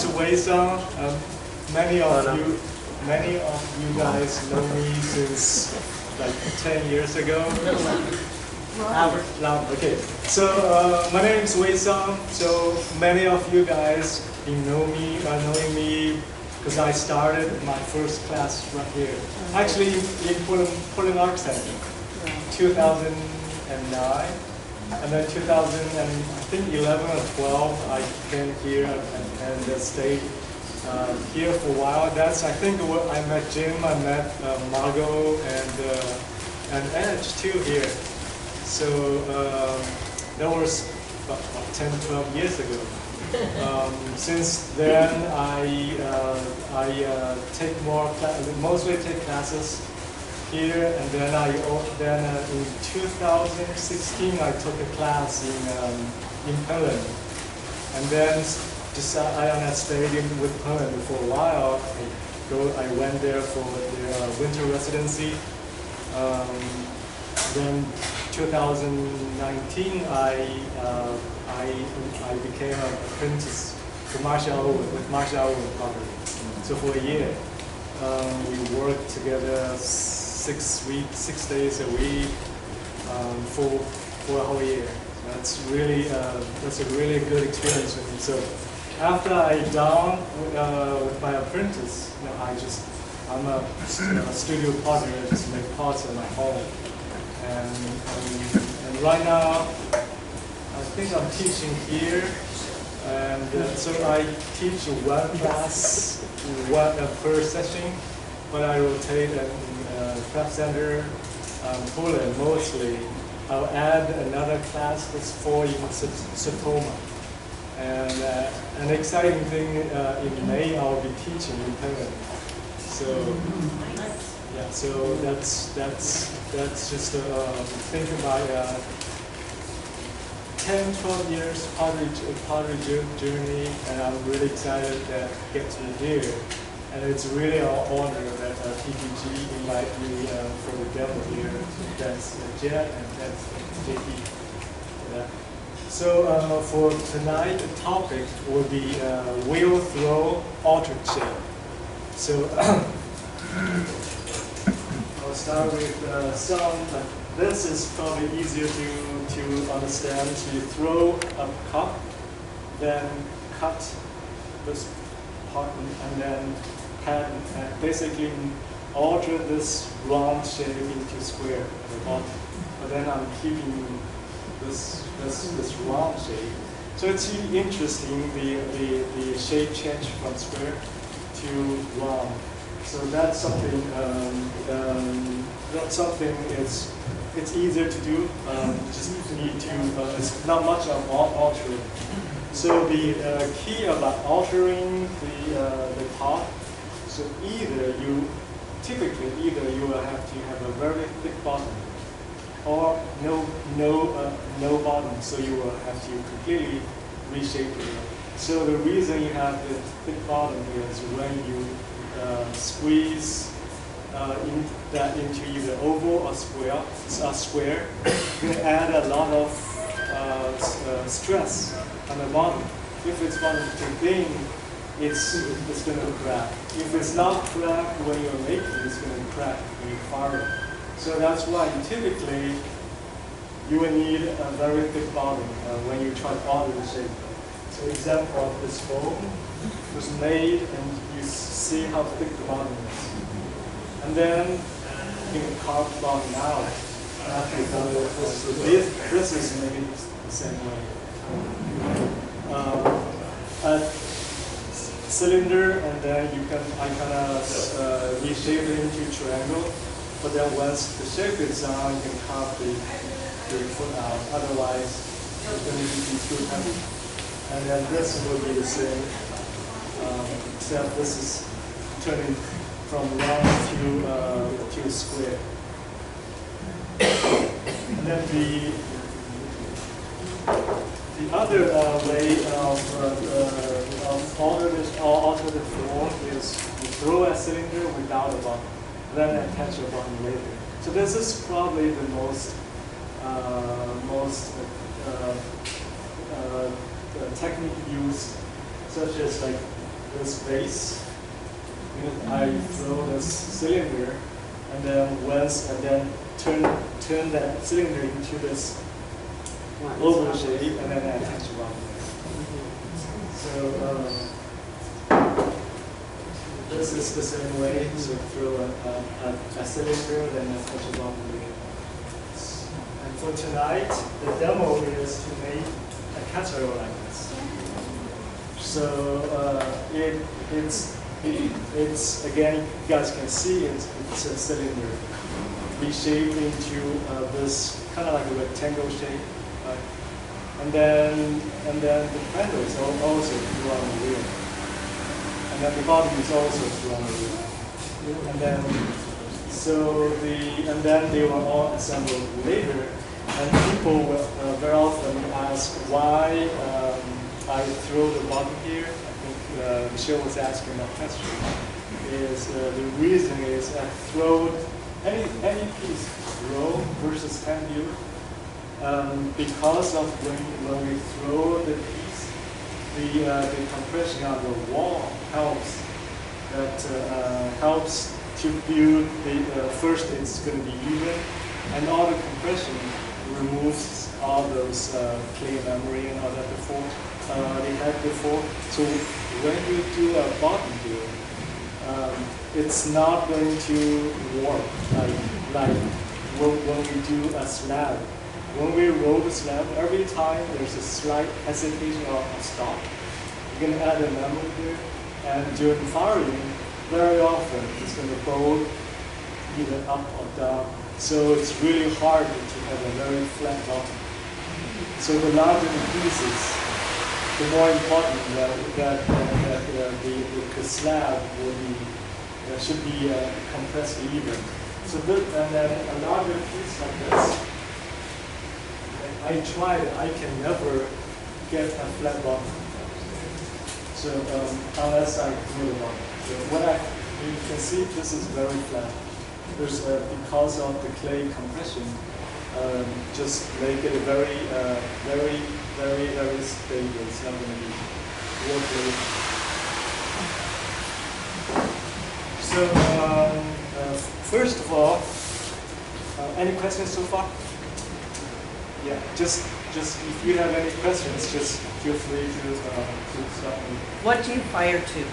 is Wei Song. Many of you guys know me since like 10 years ago. Loud. Okay. So my name is Wei Song. So many of you guys knowing me because I started my first class right here. Actually, in Portland Arts Center, 2009. And then 2011 or 12, I came here and stayed here for a while. That's, I think, where I met Jim, I met Margot, and Edge too here. So that was about 10, 12 years ago. Since then, I mostly take classes here, and then in 2016 I took a class in Poland, and then I stayed with Poland for a while. I went there for the winter residency. Then 2019 I became an apprentice to with Marshall Owen Pottery. So for a year we worked together 6 days a week for a whole year. That's a really good experience for me. So after I done with my apprentice, I'm a studio potter. I just make pots in my home, and right now I think I'm teaching here, and so I teach one class per session, but I rotate in craft center, Poland mostly. I'll add another class that's in Satoma. And an exciting thing, in May I'll be teaching in Poland. So yeah, so that's just think about 10, 12 years pottery journey, and I'm really excited to get to here. And it's really an honor that PPG invited me for the demo here. That's Jet and that's JP. Yeah. So for tonight, the topic will be wheel throw altered shape. So I'll start with some. This is probably easier to understand. So you throw a cup, then cut this part, and then basically alter this round shape into square at the bottom. But then I'm keeping this round shape. So it's really interesting, the shape change from square to round. So that's something it's easier to do. Just need to it's not much of altering. So the key about altering the pot. So typically you will have to have a very thick bottom, or no bottom. So you will have to completely reshape it. So the reason you have the thick bottom is when you squeeze into either oval or square, you can add a lot of stress on the bottom. If it's bottom too thin, it's going to crack. If it's not cracked when you're making, it's going to crack when you fire it. So that's why typically you will need a very thick bottom when you try to alter the shape. So example of this bowl was made, and you see how thick the bottom is. And then you can carve the bottom out after you've done this. So this is made the same way. Cylinder, and then I kind of reshape it into a triangle. But then once the shape is down, you can carve the foot out. Otherwise, it's going to be too heavy. And then this will be the same, except this is turning from round to square. And then the other way of alternative form is you throw a cylinder without a bottom, then attach a bottom later. So this is probably the most technique used, such as like this base. I throw this cylinder, and then turn that cylinder into this oval shape, and then I attach a round. So this is the same way. So throw a cylinder, then attach a round again. And for tonight, the demo is to make a casserole like this. So it's again, you guys can see it's a cylinder reshaped into this kind of like a rectangle shape, right? And then the handle is also through on the wheel, and then the bottom is also through on the wheel, and then they were all assembled later. And people will very often ask why I throw the bottom here. I think Michelle was asking that question. Is the reason is I throw any piece roll versus hand view because of when we throw the piece, the compression on the wall helps to build the first. It's going to be even, and all the compression removes all those clay memory and all that before they had before. So when you do a bottom view, it's not going to warp like when we do a slab. When we roll the slab, every time there's a slight hesitation or a stop, you're going to add a memory there, and during firing, very often it's going to go either up or down. So it's really hard to have a very flat bottom. So the larger the pieces, the more important that the slab will be should be compressed even. So and then a larger piece like this, I can never get a flat bottom. So unless I do the bottom. So you can see this is very flat. There's because of the clay compression, just make it very stable. It's not going to be watery. So first of all, any questions so far? Yeah, just if you have any questions, just feel free to stop me. What do you fire to?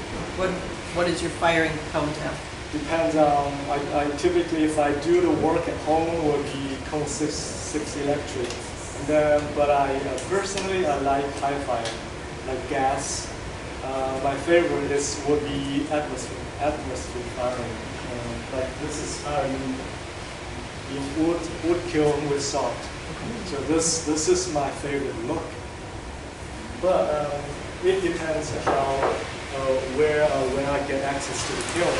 What is your firing cone temp? Depends on, I typically, if I do the work at home, it would be cone 6 electric. And then, but personally, I like high fire, like gas. My favorite would be atmosphere firing. Like this is firing in wood kiln with salt. So this is my favorite look. But it depends how where when I get access to the kiln.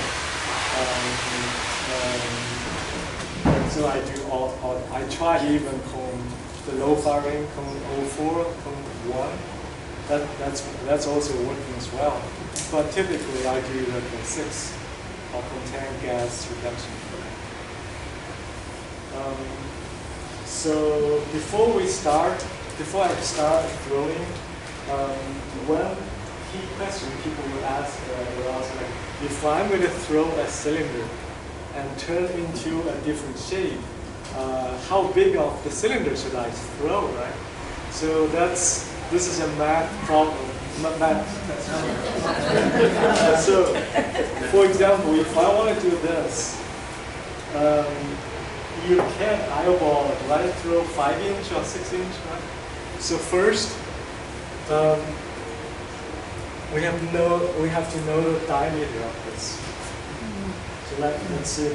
So I do all I try even cone the low firing, cone 04, cone 1. That's also working as well. But typically I do the cone 6 or cone 10 gas reduction. So before I start throwing, one key question people will ask like, if I'm going to throw a cylinder and turn into a different shape, how big of the cylinder should I throw, right? So this is a math problem. So, for example, if I want to do this, you can't eyeball it, right? Throw 5-inch or 6-inch, right? So first, we have to know the diameter of this. So let's say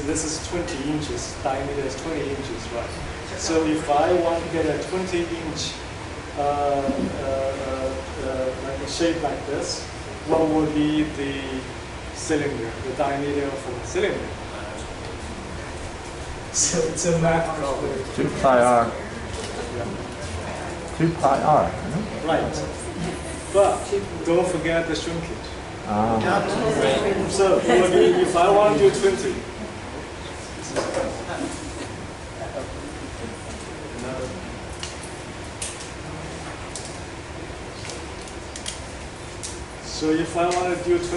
this is 20 inches. Diameter is 20 inches, right? So if I want to get a 20-inch like a shape like this, what would be the cylinder, the diameter for the cylinder? So it's a math problem. 2 pi r. Yeah. 2 pi r. Right. But don't forget the shrinkage. So if I want to do 20, So if I want to do 20,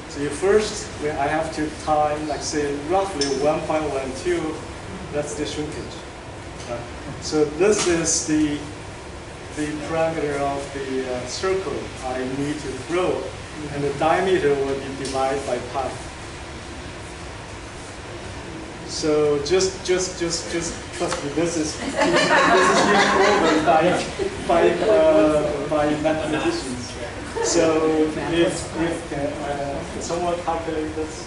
so first I have to time, like say roughly 1.12, that's the shrinkage. Right? So this is the parameter of the circle I need to throw, and the diameter will be divided by pi. So just trust me. This is being proven by mathematicians. So if someone calculate this.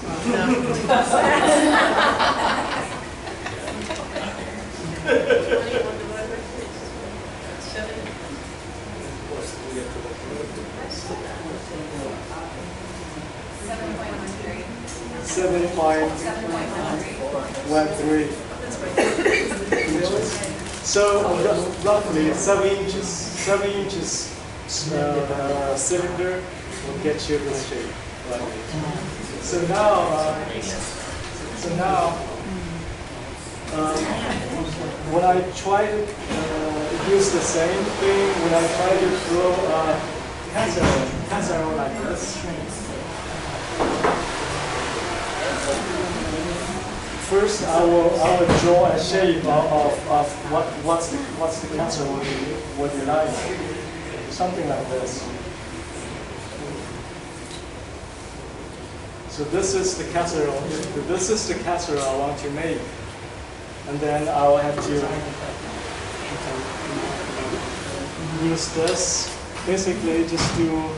Seven point 13 inches. So roughly 7 inches. 7 inches cylinder will get you this shape. Right? So now, when I try to use the same thing, when I try to throw a casserole like this. First, I will draw a shape of what's the casserole would you like, something like this. So this is the casserole. This is the casserole I want to make, and then I will have to use this. Basically, just do.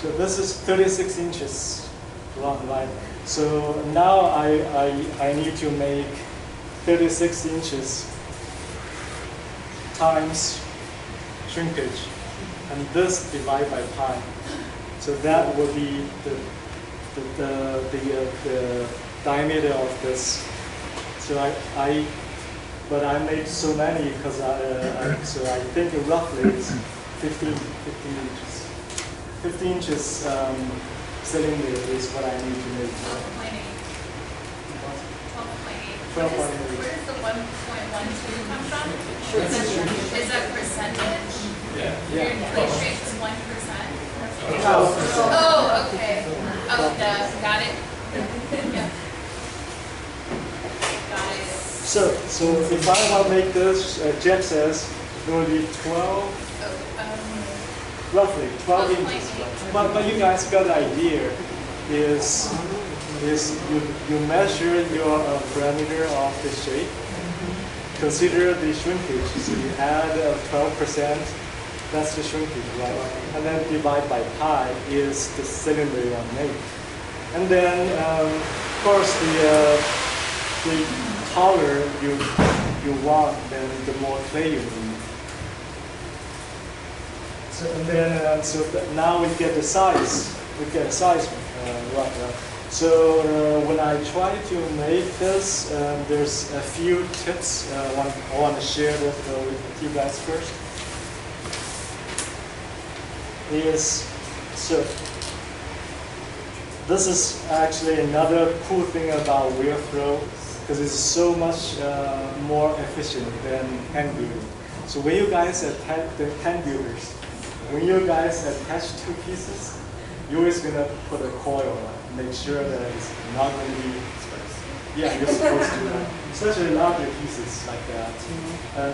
So this is 36 inches long, right? So now I need to make 36 inches times shrinkage, and this divided by pi. So that will be the diameter of this. So but I made so many because so I think roughly it's 15 inches. 15 inches cylinder is what I need to make. 12.8. 12.8. Where does the 1.12 come from? Is that percentage? Yeah. Your inflation rate is 1%? Oh, okay. Oh, got it. Yeah. Got it. So if I want to make this, Jeff says it will be 12. Roughly 12 inches. But you guys got the idea is you measure your parameter of the shape, consider the shrinkage. So you add 12%, that's the shrinkage, right? And then divide by pi is the cylinder you want to make. And then of course the taller you want, then the more clay you need. So, and then now we get the size. We get the size right now. So when I try to make this, there's a few tips I want to share with you guys first. This is actually another cool thing about wheel throw, because it's so much more efficient than hand building. So when you guys attach the hand builders, when you guys attach two pieces, you're always gonna put a coil on, make sure that it's not gonna be. Yeah, you're supposed to, especially larger pieces like that,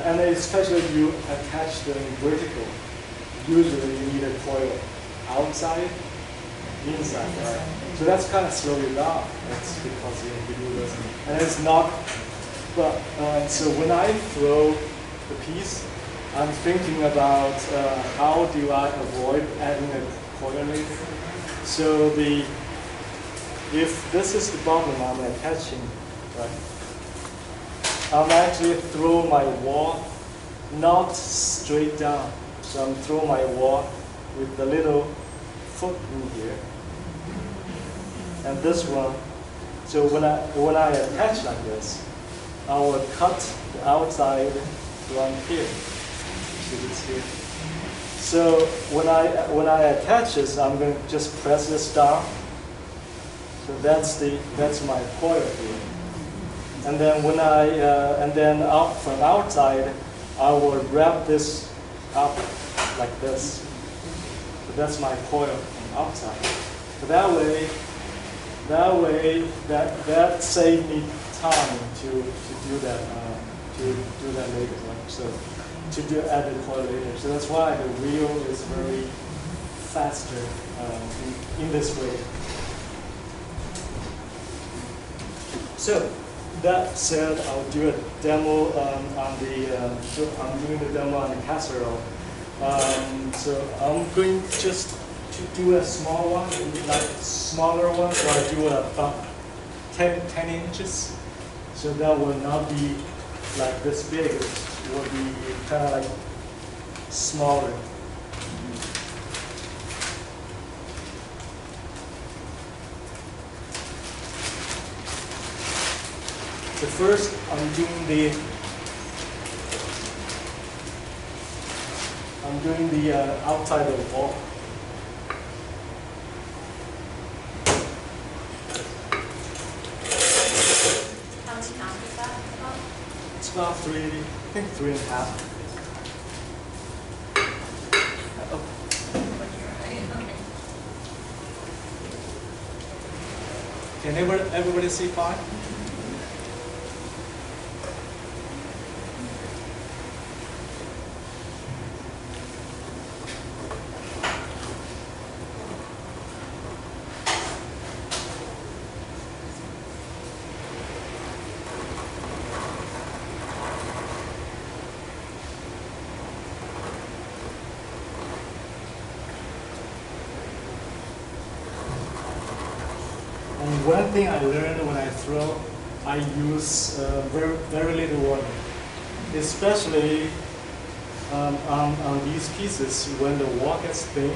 and especially if you attach them vertical. Usually you need a coil outside, inside, right? So that's kind of slow you down. That's because you do this, and it's not. But so when I throw the piece, I'm thinking about how do I avoid adding a coil later. So if this is the bottom I'm attaching, right? I'm actually throw my wall not straight down. So I'm throw my wall with the little foot in here, and this one. So when I attach like this, I will cut the outside from here. See this here. So when I attach this, I'm going to just press this down. So that's my coil here. And then when out from outside, I will wrap this up like this. So that's my coil from outside. So that saves me time to do that later. Right? So to add the coil later. So that's why the wheel is very faster in this way. So that said, I'll do a demo I'm doing the demo on the casserole. So I'm going just to do a small one, like smaller one. So I do about 10 inches. So that will not be like this big. It will be kind of like smaller. So first, I'm doing the outside of the wall. How many pounds is that about? It's about 3.5. Can everybody see fine? And one thing I learned when I throw, I use very little water, especially on these pieces. When the wall gets thin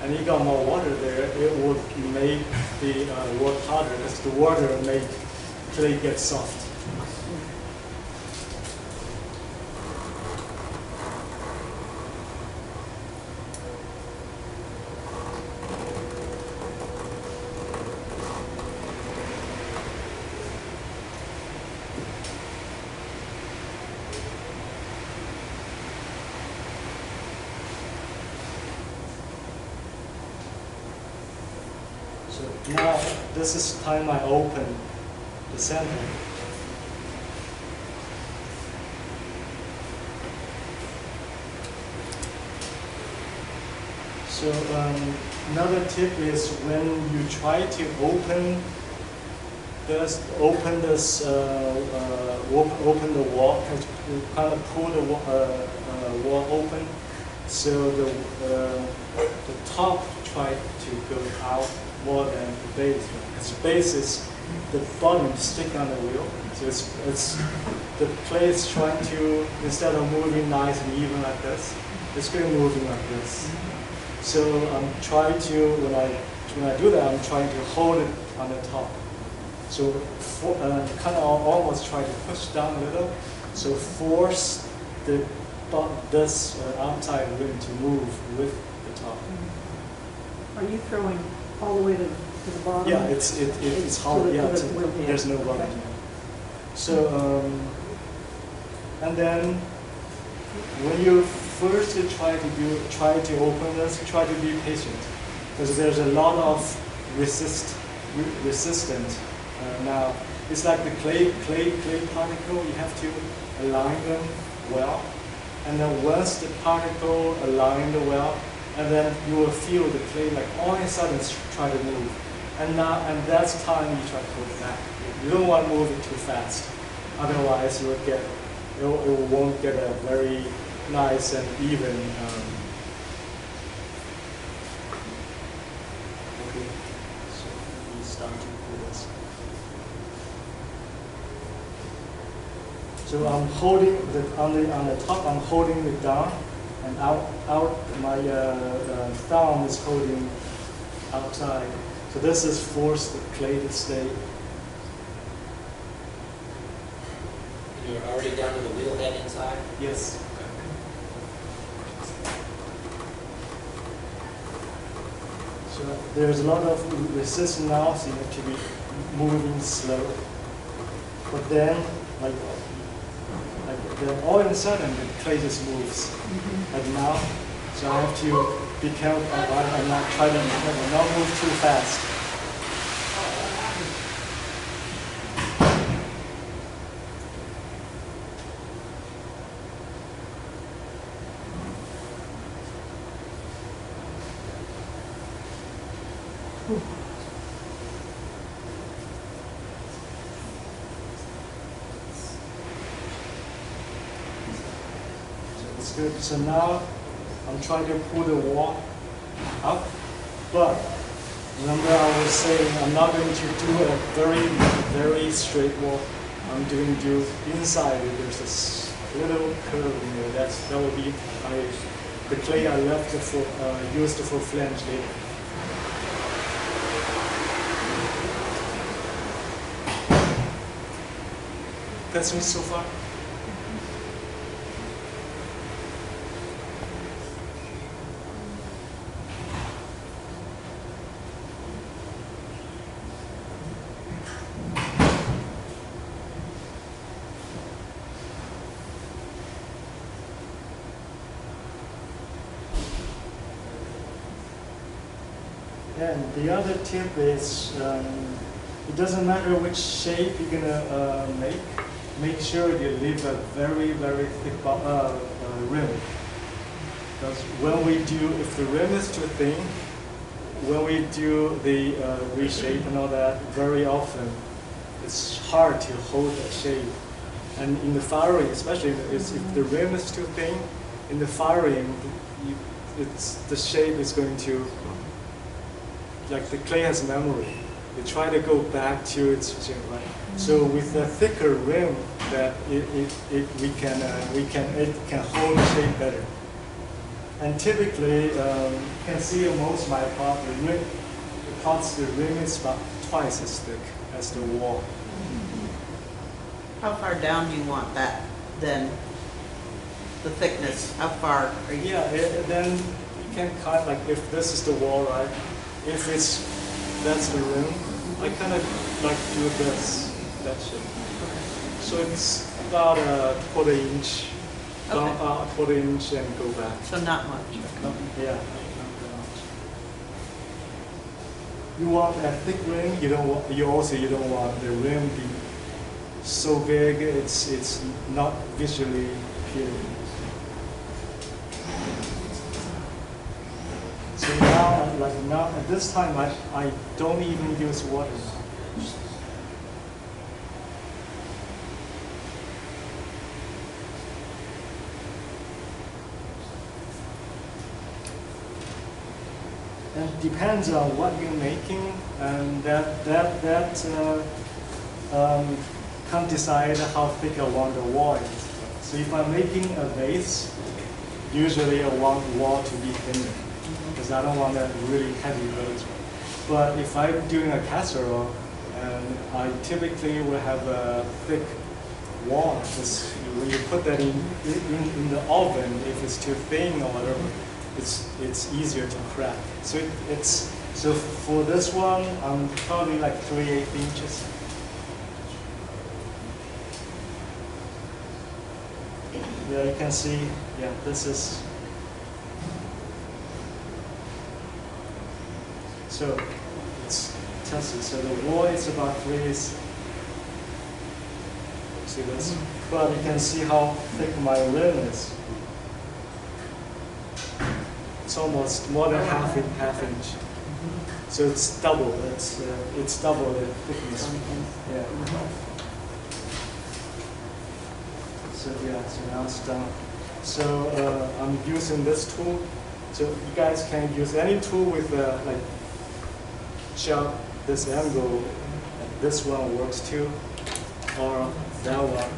and you got more water there, it would make the work harder as the water make clay get soft. So now this is time I open the center. So another tip is when you try to open the wall, you kind of pull the wall open, so the top try to go out more than the base. Because the base is the bottom stick on the wheel, so it's the clay is trying to, instead of moving nice and even like this, it's going moving like this. So I'm trying to, when I do that, I'm trying to hold it on the top. So kind of almost try to push down a little. So force this outside rim to move with the top. Are you throwing all the way to the bottom? Yeah, it's hollow. Yeah, there's no bottom. Okay. So and then when you first try to open this, try to be patient, because there's a lot of resistance. Now it's like the clay particle. You have to align them well, and then once the particle aligned well, and then you will feel the clay like all of a sudden try to move, and that's time you try to pull it back. You don't want to move it too fast, otherwise you will it won't get a very nice and even. Okay, so we start to pull this. So I'm holding on the top. I'm holding it down, and out my thumb is holding outside. So this is force the clay to stay. You're already down to the wheel head inside? Yes. So there's a lot of resistance now, so you have to be moving slow. But then, like then all of a sudden, the clay just moves. Like now, so I have to be careful. I'm not trying to not move too fast. It's good. So now I'm trying to pull the wall up, but remember I was saying I'm not going to do a very straight wall. I'm going to do inside. There's this little curve in there. That will be the clay I left for used for flange later. That's me so far. And the other tip is, it doesn't matter which shape you're gonna make. Make sure you leave a very thick rim. Because when we do, if the rim is too thin, when we do the reshape and all that, very often it's hard to hold that shape. And in the firing, especially if the rim is too thin, in the firing, the shape is going to, like the clay has memory. You try to go back to its shape, right? So with a thicker rim, that it can hold the shape better. And typically, you can see in most of my pot, the rim is about twice as thick as the wall. How far down do you want that then? The thickness, how far are you? Yeah, then you can cut, like if this is the wall, right? If that's the rim, I kind of like do that shape. So it's about a quarter-inch, Okay. quarter-inch and go back. So not much. Yeah, not that much. You want a thick rim. You don't want. You don't want the rim be so big. It's not visually appealing. So now at this time I don't even use water. And depends on what you're making, and that can decide how thick I want the wall is. So if I'm making a vase, usually I want the wall to be thinner, because I don't want a really heavy vase. But if I'm doing a casserole, and I typically will have a thick wall, because when you put that in the oven, if it's too thin or whatever, it's easier to crack. So for this one, I'm probably like 3/8 inches. Yeah, you can see. Yeah, this is. So it's tested. So the wall is about 3/8. See this? But you can see how thick my rim is. It's almost more than half inch. So it's double. It's double the thickness. Yeah. So now it's done. So I'm using this tool. So you guys can use any tool with like sharp this angle. This one works too, or that one.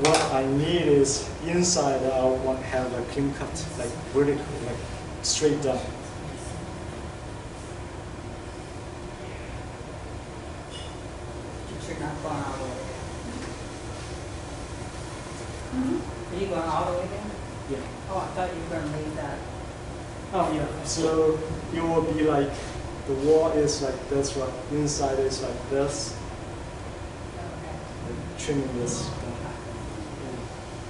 What I need is inside. I want to have a clean cut, like vertical, like straight down. You're not going all the way down. Are you going all the way down? Yeah. Oh, I thought you were going to leave that. Oh yeah. So it will be like the wall is like this, right? Inside is like this. Trimming this.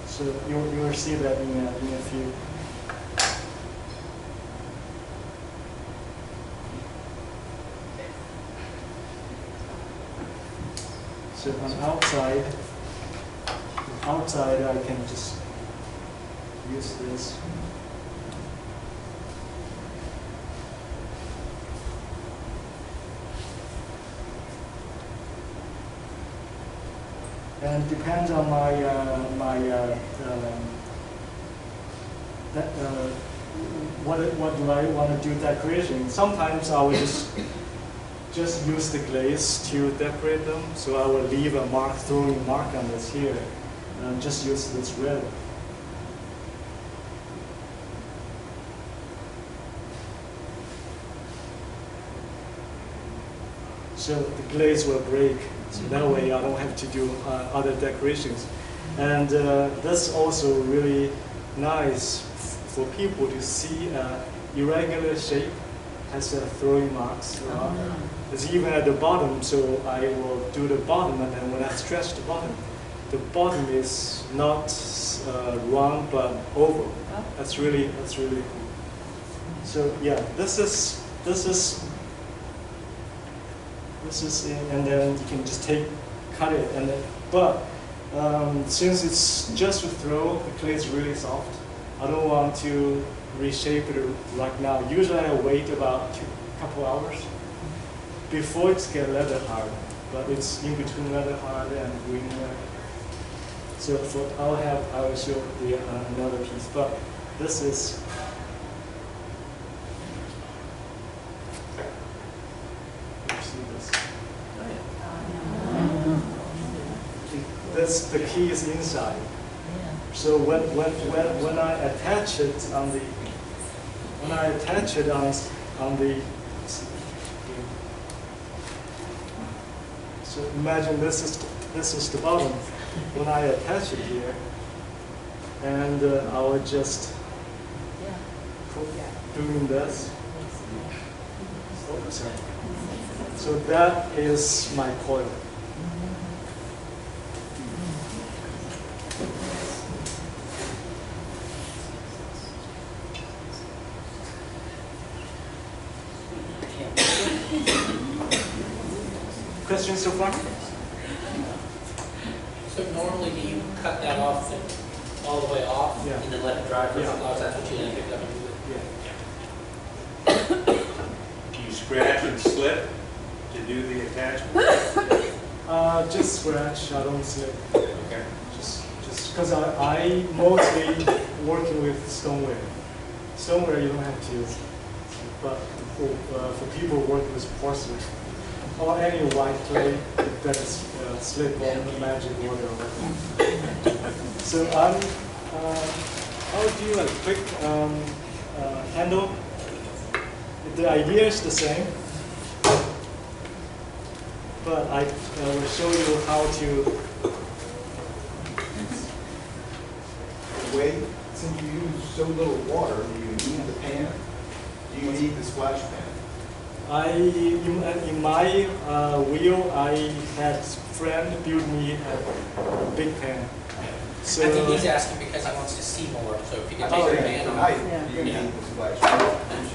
So you will see that in a few. So on outside I can just use this. And depends on my what do I want to do decoration. Sometimes I will just use the glaze to decorate them. So I will leave a mark, throwing mark on this here, and just use this red. So the glaze will break. So that way I don't have to do other decorations. And that's also really nice for people to see irregular shape has throwing marks. It's even at the bottom, so I will do the bottom, and then when I stretch the bottom is not round but oval. That's really cool. So yeah, this is and then you can just cut it, and then, but since it's just a throw, the clay is really soft. I don't want to reshape it right now. Usually I wait about a couple hours before it's get leather hard, but it's in between leather hard and green. So I will show the another piece, but this is. That's the key is inside. So when I attach it on the so imagine this is the bottom. When I attach it here, and I will just doing this. Oh, sorry. So that is my coil. Questions so far? So normally do you cut that off all the way off? Yeah. And then let it dry for a Yeah. couple hours? That's what you then pick it up and do it? Yeah. Do you scratch and slip to do the attachment? Just scratch. I don't slip. Okay. Just because I mostly working with stoneware. Stoneware you don't have to, but for people working with porcelain or any white clay, you better slip on the magic water. So I'll do a quick handle. The idea is the same, but I will show you how to. Wait, since you use so little water, do you need the pan? Do you need the splash pan? In my wheel, I had a friend build me a big pan. So I think he's asking because he wants to see more, so if you can take Oh, your yeah, hand tonight, off. you Yeah. need the splash pan.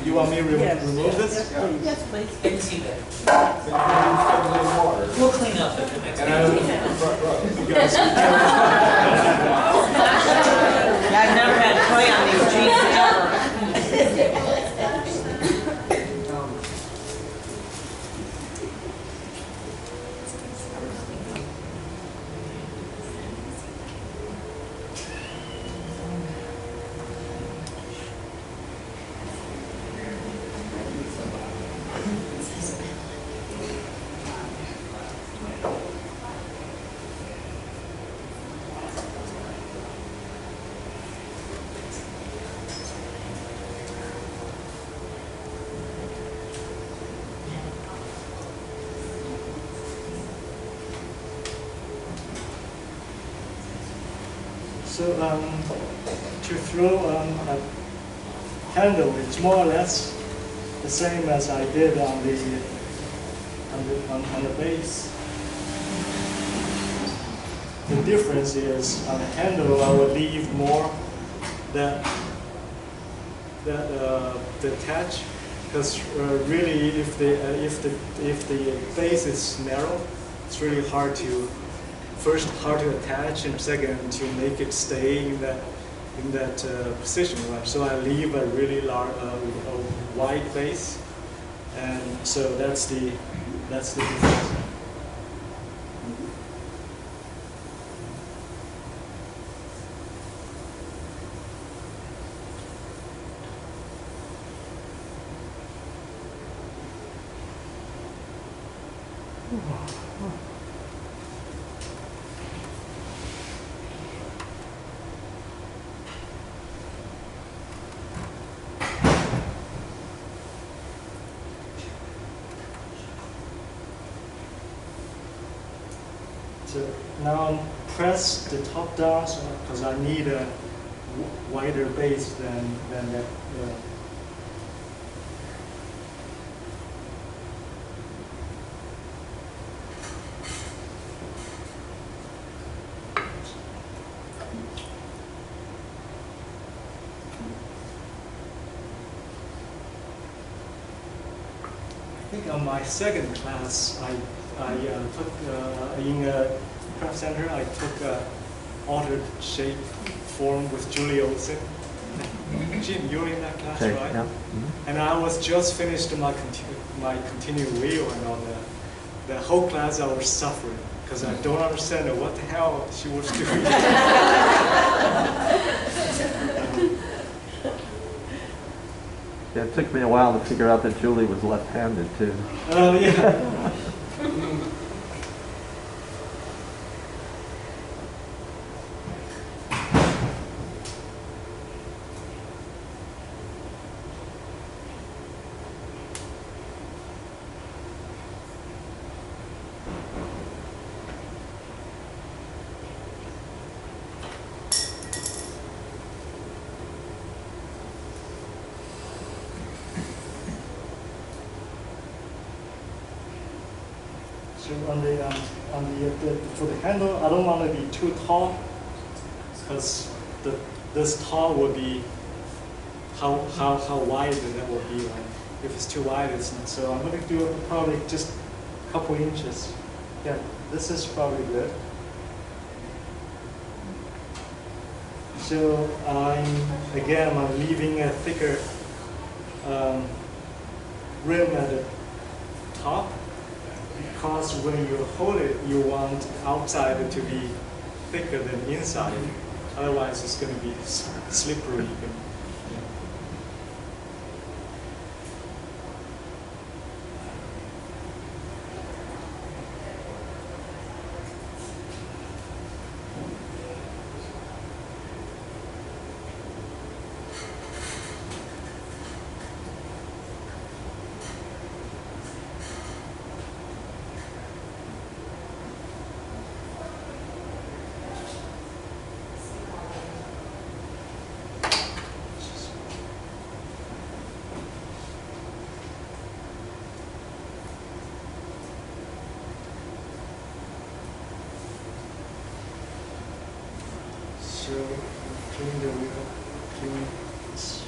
you want me to Yes. remove this? Yes, please. Yes, please. Can you see that? Since you use so little water. We'll clean up at the next And I meeting. was front row. You guys, Yeah, I've never had clay on these jeans ever. so to throw handle is more or less the same as I did on the base. The difference is on the handle I will leave more the attach, because really if the base is narrow, it's really hard to attach, and second to make it stay in that position, right? So I leave a really large, wide base, and so that's the difference. So now press the top down, because I need a wider base than that. I think on my second class, I took in a craft center. I took altered shape form with Julie Olsen. Jim, you were in that class, Okay, right? yeah. Mhm. And I was just finished my continued wheel and all that. The whole class I was suffering because I don't understand what the hell she was doing. Yeah, it took me a while to figure out that Julie was left-handed too. Oh yeah. So for the handle, I don't want to be too tall, because this tall will be how wide that will be. Like if it's too wide, it's not. So I'm going to do probably just a couple inches. Yeah, this is probably good. So I'm leaving a thicker rim at the top. Because when you hold it, you want outside to be thicker than inside. Otherwise, it's going to be slippery. So clean the wheel, clean this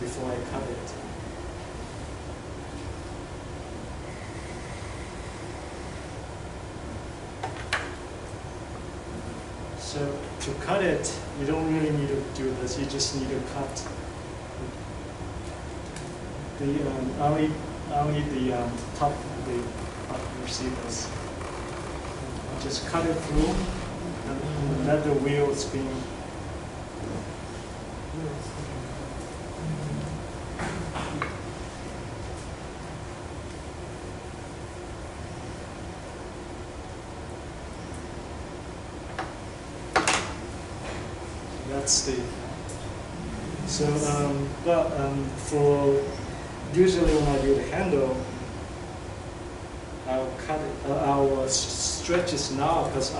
before I cut it. So to cut it, you don't really need to do this. You just need to cut the only the top. You see this. Just cut it through. And let the wheel spin. That's the. So, for usually when I do the handle, I'll cut it. I'll stretch it now because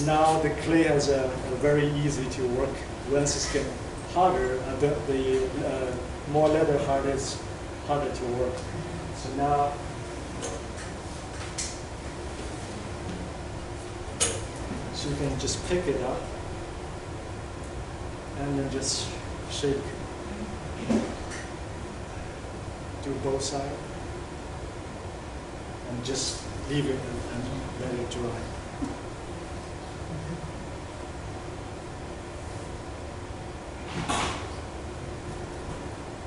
now the clay has a very easy to work once it's get harder, the more leather harder to work. So now, so you can just pick it up and then just shake. Do both sides and just leave it and let it dry.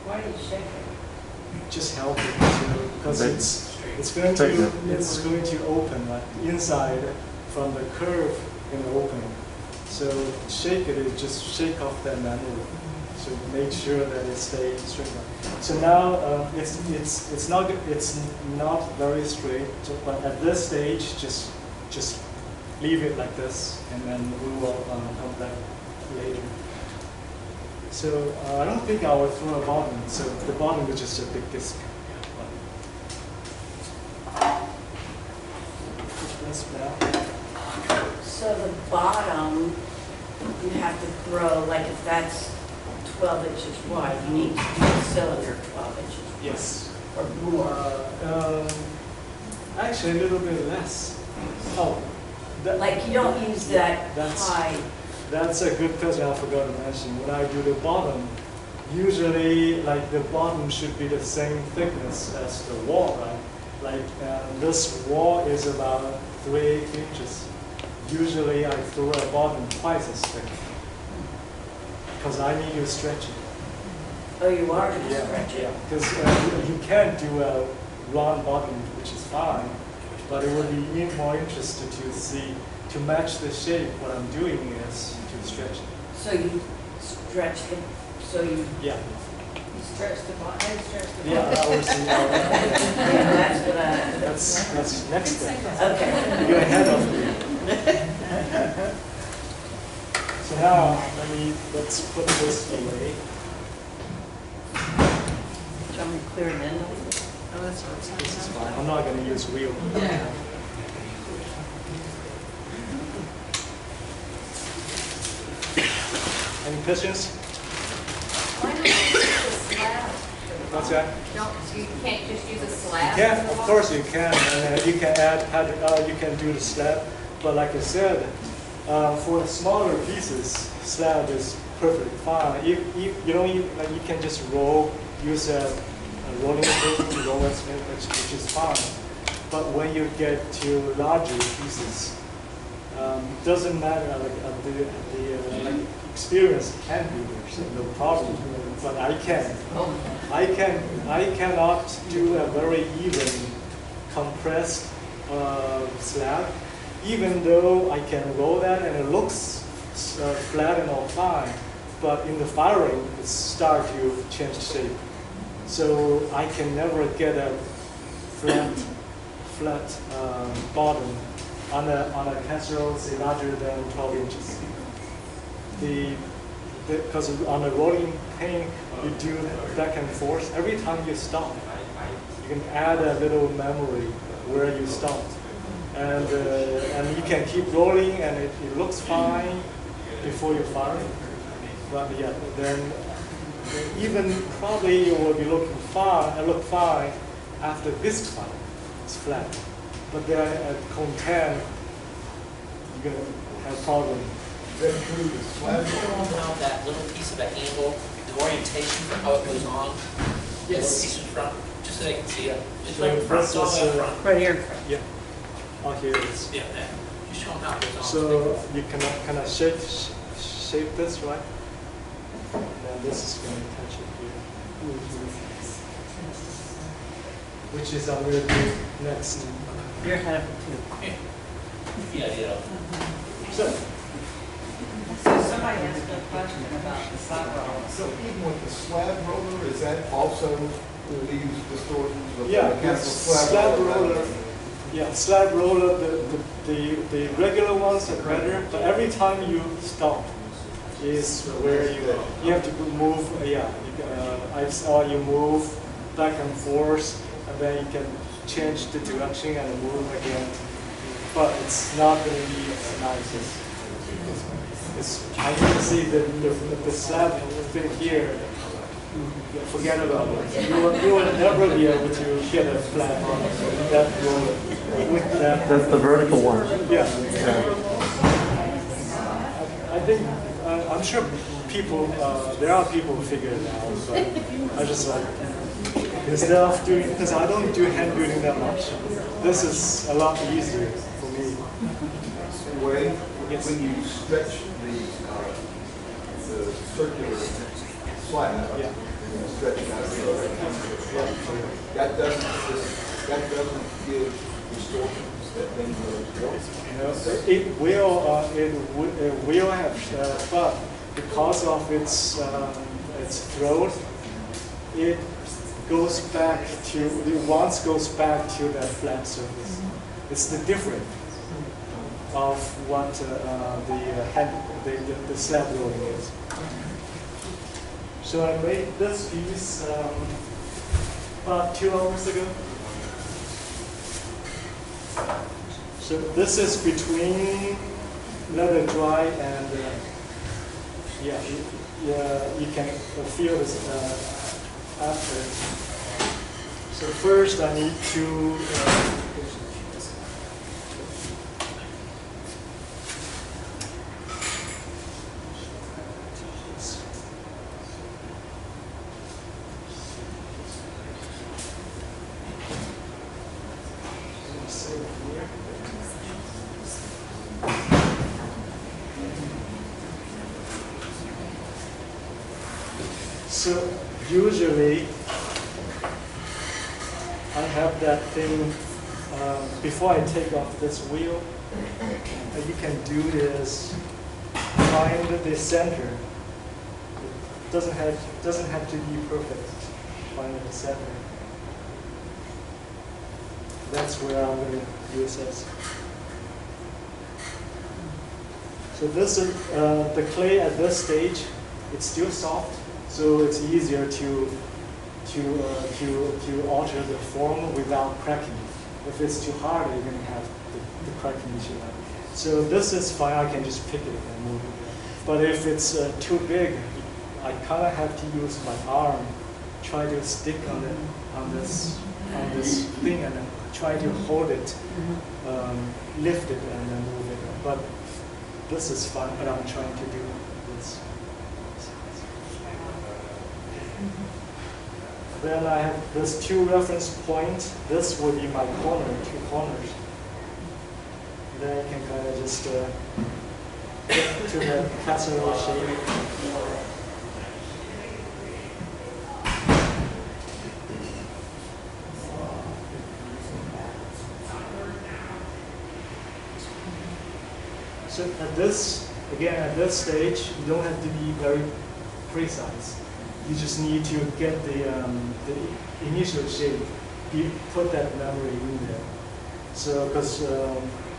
Why do you shake it? Just help it to, because it's going to open like inside from the curve in the opening. So shake it is just shake off that memory. So make sure that it stays straight line. So now it's not very straight, but at this stage just leave it like this, and then we will come back later. So I don't think I will throw a bottom. So the bottom is just a big disc. That's that. So the bottom, you have to throw, like if that's 12 inches wide, you need to do a cylinder 12 inches wide. Yes. Or more. Actually, a little bit less. Oh, Like you don't use that That's- high. That's a good question I forgot to mention. When I do the bottom, usually like the bottom should be the same thickness as the wall, right? Like this wall is about 3 inches. Usually I throw a bottom twice as thick because I need to stretch it. Oh, you are going to stretch it? Because you can do a round bottom, which is fine, but it would be more interested to see, to match the shape, what I'm doing is to stretch it. So you stretch it, so you Yeah. Stretch the bottom, and stretch the bottom. Yeah, that was yeah, that's what I, that's next thing. okay. You're ahead of me. So now, let's put this away. Do you want me to clear an end of it? Oh, that's what This is fine. I'm not going to use wheel. Yeah. Any questions? Why not just use a slab? What's that? You can't just use a slab? Yeah, for the of wall? course you can. You can add pattern. You can do the slab, but like I said, for the smaller pieces, slab is perfectly fine. You don't even, like, you can just use a rolling pin, roll it, which is fine. But when you get to larger pieces, doesn't matter. Like experience can be there, so no problem. But I can. I cannot do a very even compressed slab, even though I can roll that and it looks flat and all fine. But in the firing, it starts to change shape. So I can never get a flat bottom on a casserole, say larger than 12 inches. Because on a rolling pin, you do back and forth. Every time you stop, you can add a little memory where you stopped. And you can keep rolling and it looks fine before you fire. But yeah, then even probably you will be look fine after this fire. It's flat. But then at cone 10, you're going to have problem. Is that true, the slab? You don't have that little piece of the handle, the orientation for how it goes on? Yes. The little piece in front, just so they can see it. Just So like the front, this all is, the way up front. Right here in front. Yeah. Oh, here it is. Yeah, that. Just show them how it goes on. So you can kind of shape this, right? And then this is going to touch it here. Which is I'm going to do next. You're ahead of it too. Yeah. So, So somebody asked a question about the sidewalk. So even with the slab roller, is that also, do you use distortions of the yeah, mechanical slab roller. Yeah, slab roller, the regular ones are better, but every time you stop is where you have to move, I saw you move back and forth, and then you can change the direction and move again. But it's not going to be as nice as Because I can see the slab fit here. Forget about it. You will never be able to get a flat on that roller with that. That's the vertical one. Yeah. I think, I'm sure people, there are people who figure it out, but I just like, instead of doing, because I don't do hand building that much, this is a lot easier for me. Way, Yes. when you stretch the circular slab, Yeah. you stretch it out, that doesn't give distortions that then will It will have, but because of its throat, it goes back to, it once goes back to that flat surface. It's the difference of what the slab rolling is. So I made this piece about 2 hours ago. So this is between let it dry and you can feel this after. So first I need to So usually I have that thing before I take off this wheel. You can do this, find the center. It doesn't have to be perfect. Find the center. That's where I'm going to use this. So this is the clay at this stage. It's still soft. So it's easier to alter the form without cracking. If it's too hard, you're going to have the cracking issue. So this is fine. I can just pick it and move it. But if it's too big, I kind of have to use my arm, try to stick on it on this thing, and then try to hold it, lift it, and then move it. But this is fun. What I'm trying to do this. Then I have this 2 reference points. This will be my corner, 2 corners. Then I can kind of just get to the casserole shape. So at this stage, you don't have to be very precise. You just need to get the initial shape. You put that memory in there. So because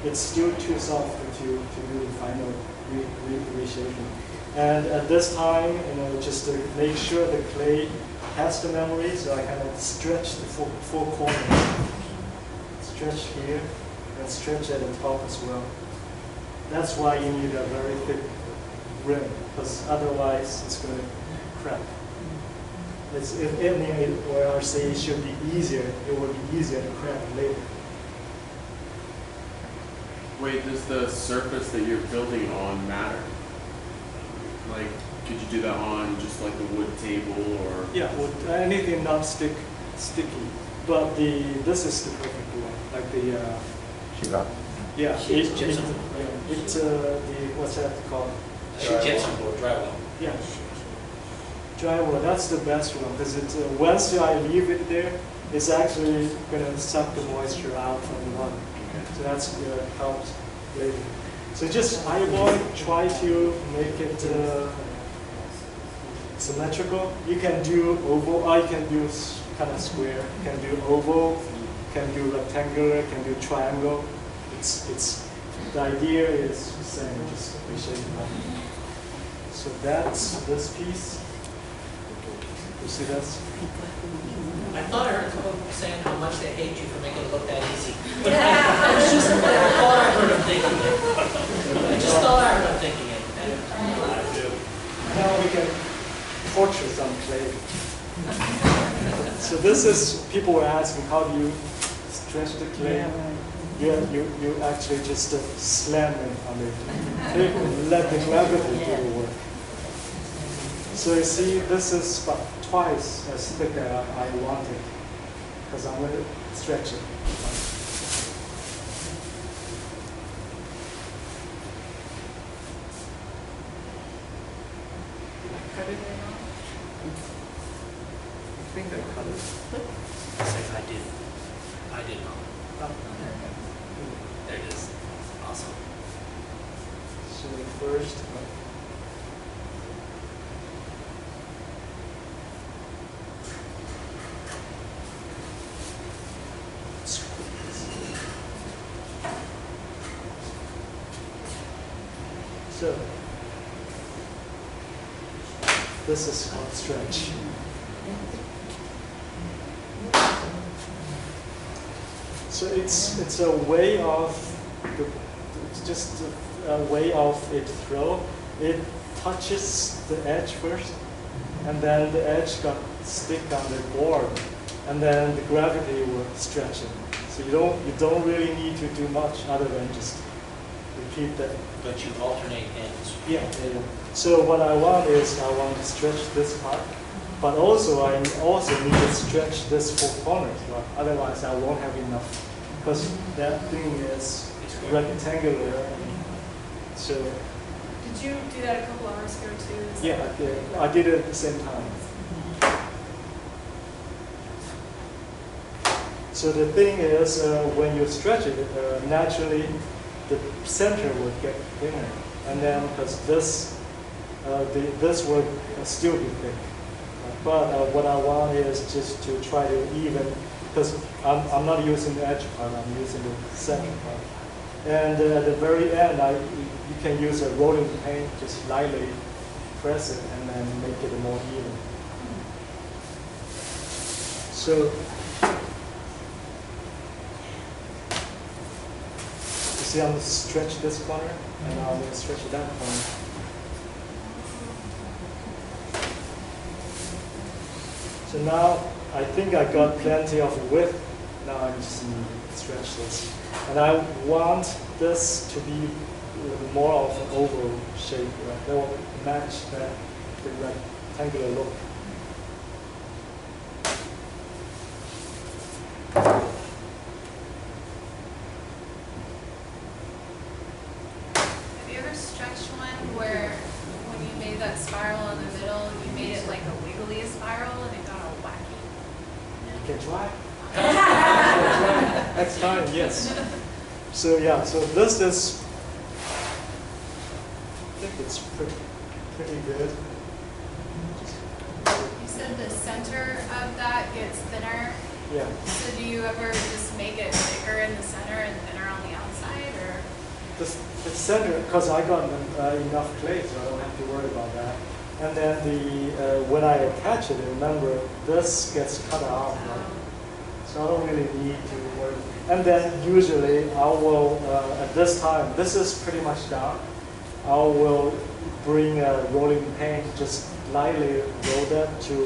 it's still too soft to do the final reshaping. And at this time, just to make sure the clay has the memory, so I kind of stretch the 4 corners. Stretch here and stretch at the top as well. That's why you need a very thick rim, because otherwise it's going to crack. If anything, or I say it should be easier, it will be easier to crack later. Wait, does the surface that you're building on matter? Like, could you do that on just like a wood table or? Yeah, anything not sticky. But this is the perfect one, like the. Shiva. Yeah, what's that called? Gypsum board, drywall. Yeah. Drywall, that's the best one, because once I leave it there, it's actually going to suck the moisture out from the water. Okay. So that's helps later. So just eyeball it, try to make it symmetrical. You can do oval, or you can do kind of square. You can do oval, you can do rectangular, you can do triangle. The idea is the same, just reshape it. So that's this piece. You see this? I thought I heard someone saying how much they hate you for making it look that easy. I thought I heard them thinking it. I just thought I heard them thinking it. we can torture some clay. So this is, people were asking, how do you stretch the clay? You actually just slam it on the table and let the gravity do the work. So you see, this is about twice as thick as I wanted, because I'm going to stretch it. Cut it or not? I think I cut it. I did. I did not. There it is. Awesome. So first, so this is called stretch. So it's a way of it's just a way of it throw. It touches the edge first, and then the edge got stick on the board, and then the gravity will stretch it. So you don't really need to do much other than just repeat that. But you alternate ends. Yeah. So what I want is I want to stretch this part, but also I also need to stretch this four corners. Right? Otherwise, I won't have enough, because that thing is rectangular. So Did you do that a couple hours ago too? Is yeah, that- I did it at the same time. So the thing is, when you stretch it, naturally the center will get thinner, and then because this will still be thick. But what I want is just to try to even, because I'm not using the edge part, I'm using the center part. And at the very end, you can use a rolling paint, just lightly press it and then make it more even. So, you see, I'm going to stretch this corner, and I'm going to stretch that corner. So now, I think I got plenty of width. Now I just need to stretch this. And I want this to be more of an oval shape, right? That will match the rectangular look. Have you ever stretched one where when you made that spiral in the middle, you made it like a wiggly spiral and it got all wacky? You can try. Next time, yes. So yeah, so this is, I think it's pretty good. You said the center of that gets thinner. Yeah. So do you ever just make it bigger in the center and thinner on the outside, or? The center, because I got enough clay, so I don't have to worry about that. And then when I attach it, remember, this gets cut out, right? So I don't really need to worry. And then usually I will, at this time, this is pretty much done. I will bring a rolling paint, just lightly roll that to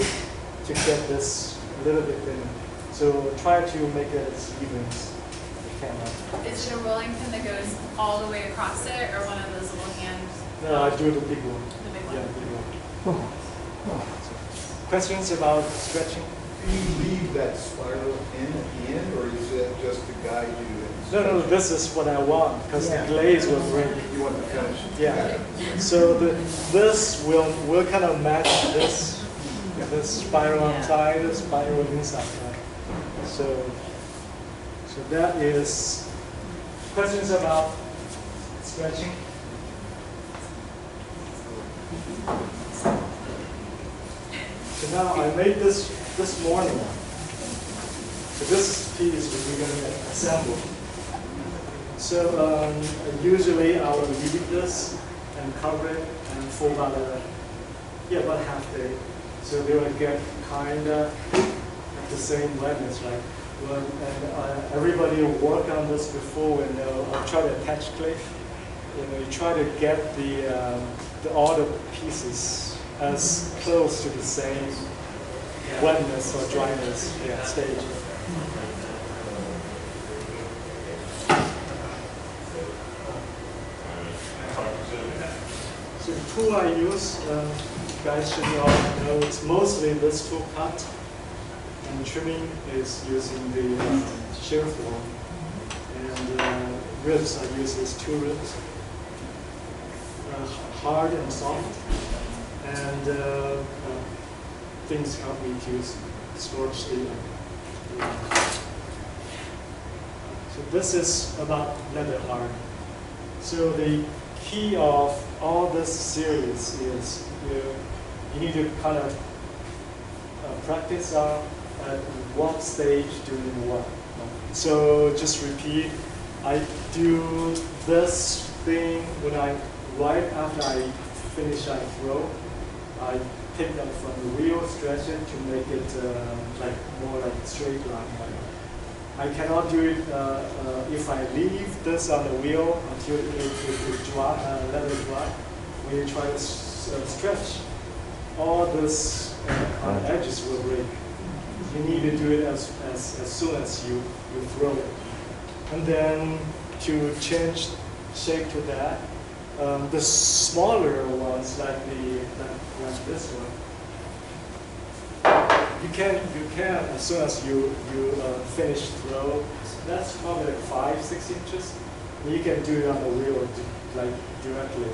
get this a little bit thinner. So try to make it as even as you can. Is it a rolling pin that goes all the way across it, or one of those little hands? No, I do the big one. The big one? Yeah, big one. Questions about stretching? Do you leave that spiral in at the end, or is it just to guide you? No, this is what I want, because the glaze will bring. You want to finish? Yeah. So this will kind of match this spiral outside, the spiral inside. Right? So that is questions about stretching. So now I made this morning. So this piece we're going to assemble. So usually I will leave this and cover it and for about half day. So they will get kind of the same wetness, right? Well, and everybody who worked on this before and I'll try to attach clay. You try to get all the pieces as close to the same wetness or dryness stage. So the tool I use, you guys should all know, it's mostly this tool cut, and trimming is using the shear form, and ribs I use these two ribs, hard and soft, and things help me to scorch the. So this is about leather art. So the key of all this series is you need to kind of practice out at what stage doing what. So just repeat. I do this thing when right after I finish I throw. I take them from the wheel, stretch it to make it like more like a straight line. I cannot do it if I leave this on the wheel until it dry, let it dry. When you try to stretch, all this on the edges will break. You need to do it as soon as you throw it. And then to change shape to that, the smaller ones like this one, you can as soon as you finish throw. That's probably like 5-6 inches. You can do it on the wheel like directly.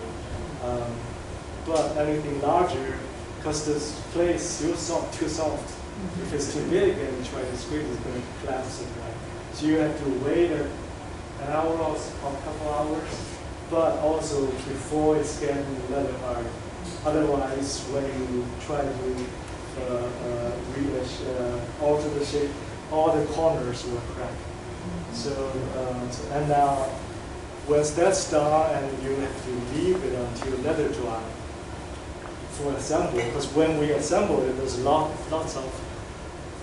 But anything larger, because this clay is too soft. If it's too big and you try to squeeze, it's going to collapse it. Right? So you have to wait an hour or a couple hours, but also before it's getting leather hard. Otherwise, when you try to alter the shape, all the corners will crack. So and now, once that's done, and you have to leave it until leather dry for assembly. Because when we assemble it, there's lots of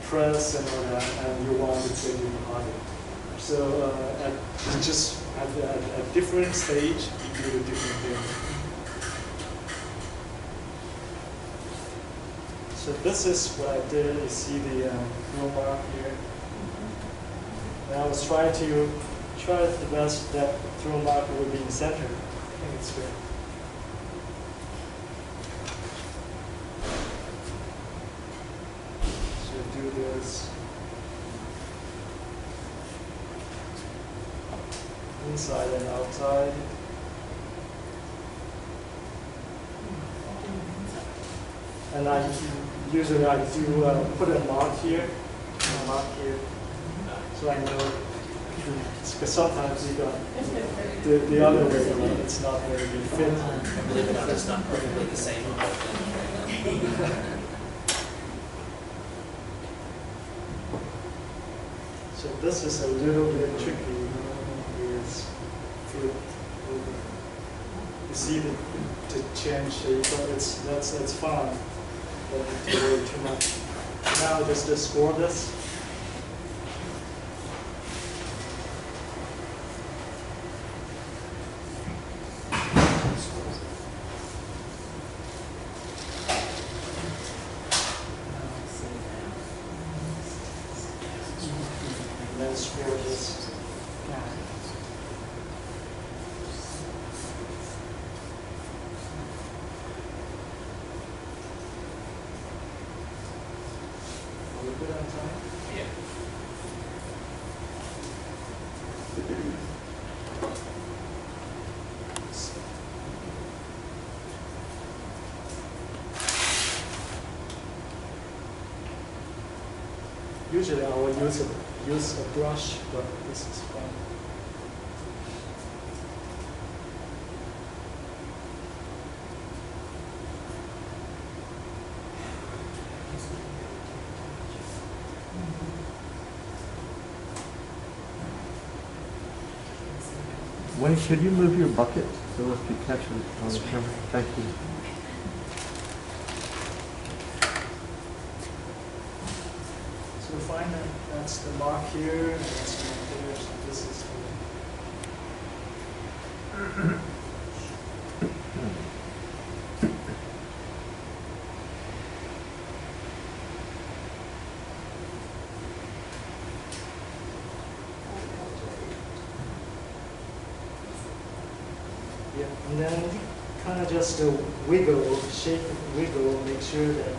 press and all that, and you want it to be harder. So just at a different stage, you do a different thing. So this is what I did. You see the roll mark here. And I was trying the best that throw marker would be in center. I think it's good. So do this inside and outside. And usually I do put a mark here, so I know. Because sometimes you got the other way around, it's not very good fit. Believe it or not, it's not perfectly the same on both ends. So this is a little bit tricky. Is flip over. You see the change shape, but it's fine. Don't need to worry too much. Now just score this. And then score this. Are we good on time? Yeah. Usually I will use a brush, but this is fine. Wayne, could you move your bucket so as to catch it on the camera? Thank you. So fine, that's the mark here, and that's the mark there, so this is then kind of just wiggle, shake, wiggle, make sure that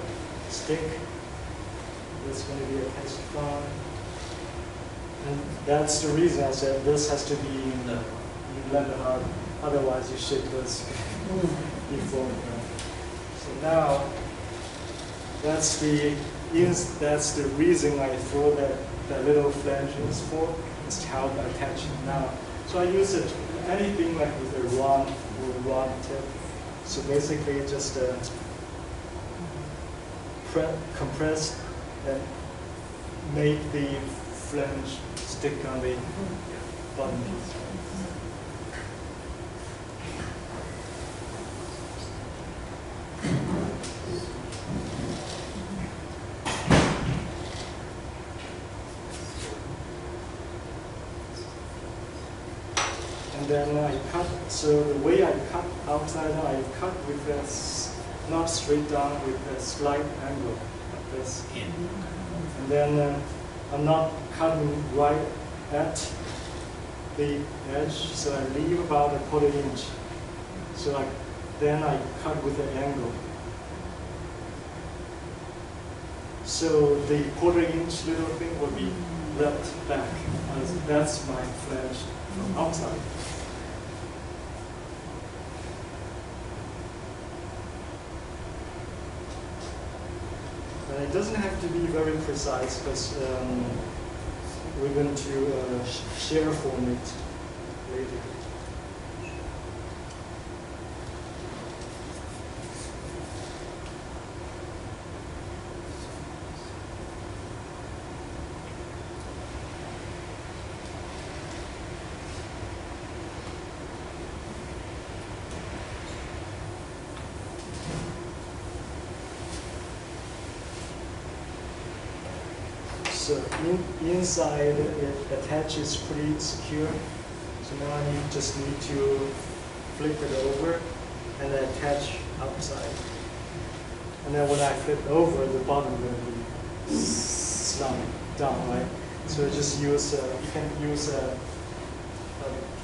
stick is going to be attached fine. And that's the reason I said this has to be in 11 hard, otherwise you shake this before. So now that's the reason I throw that little flange is for, is to help attach it now. So I use it anything like with a rod or rod tip. So basically just compress and make the flange stick on the bottom piece. And then I cut, so the way I cut outside, I cut with a, not straight down, with a slight angle, like this. And then I'm not cutting right at the edge, so I leave about a quarter-inch. So then I cut with an angle. So the quarter-inch little thing will be left back. That's my flange from outside. And it doesn't have to be very precise because we're going to share form it later. So inside it attaches pretty secure. So now I just need to flip it over and then attach outside. And then when I flip over, the bottom will be slumped down, right? So just use you can use a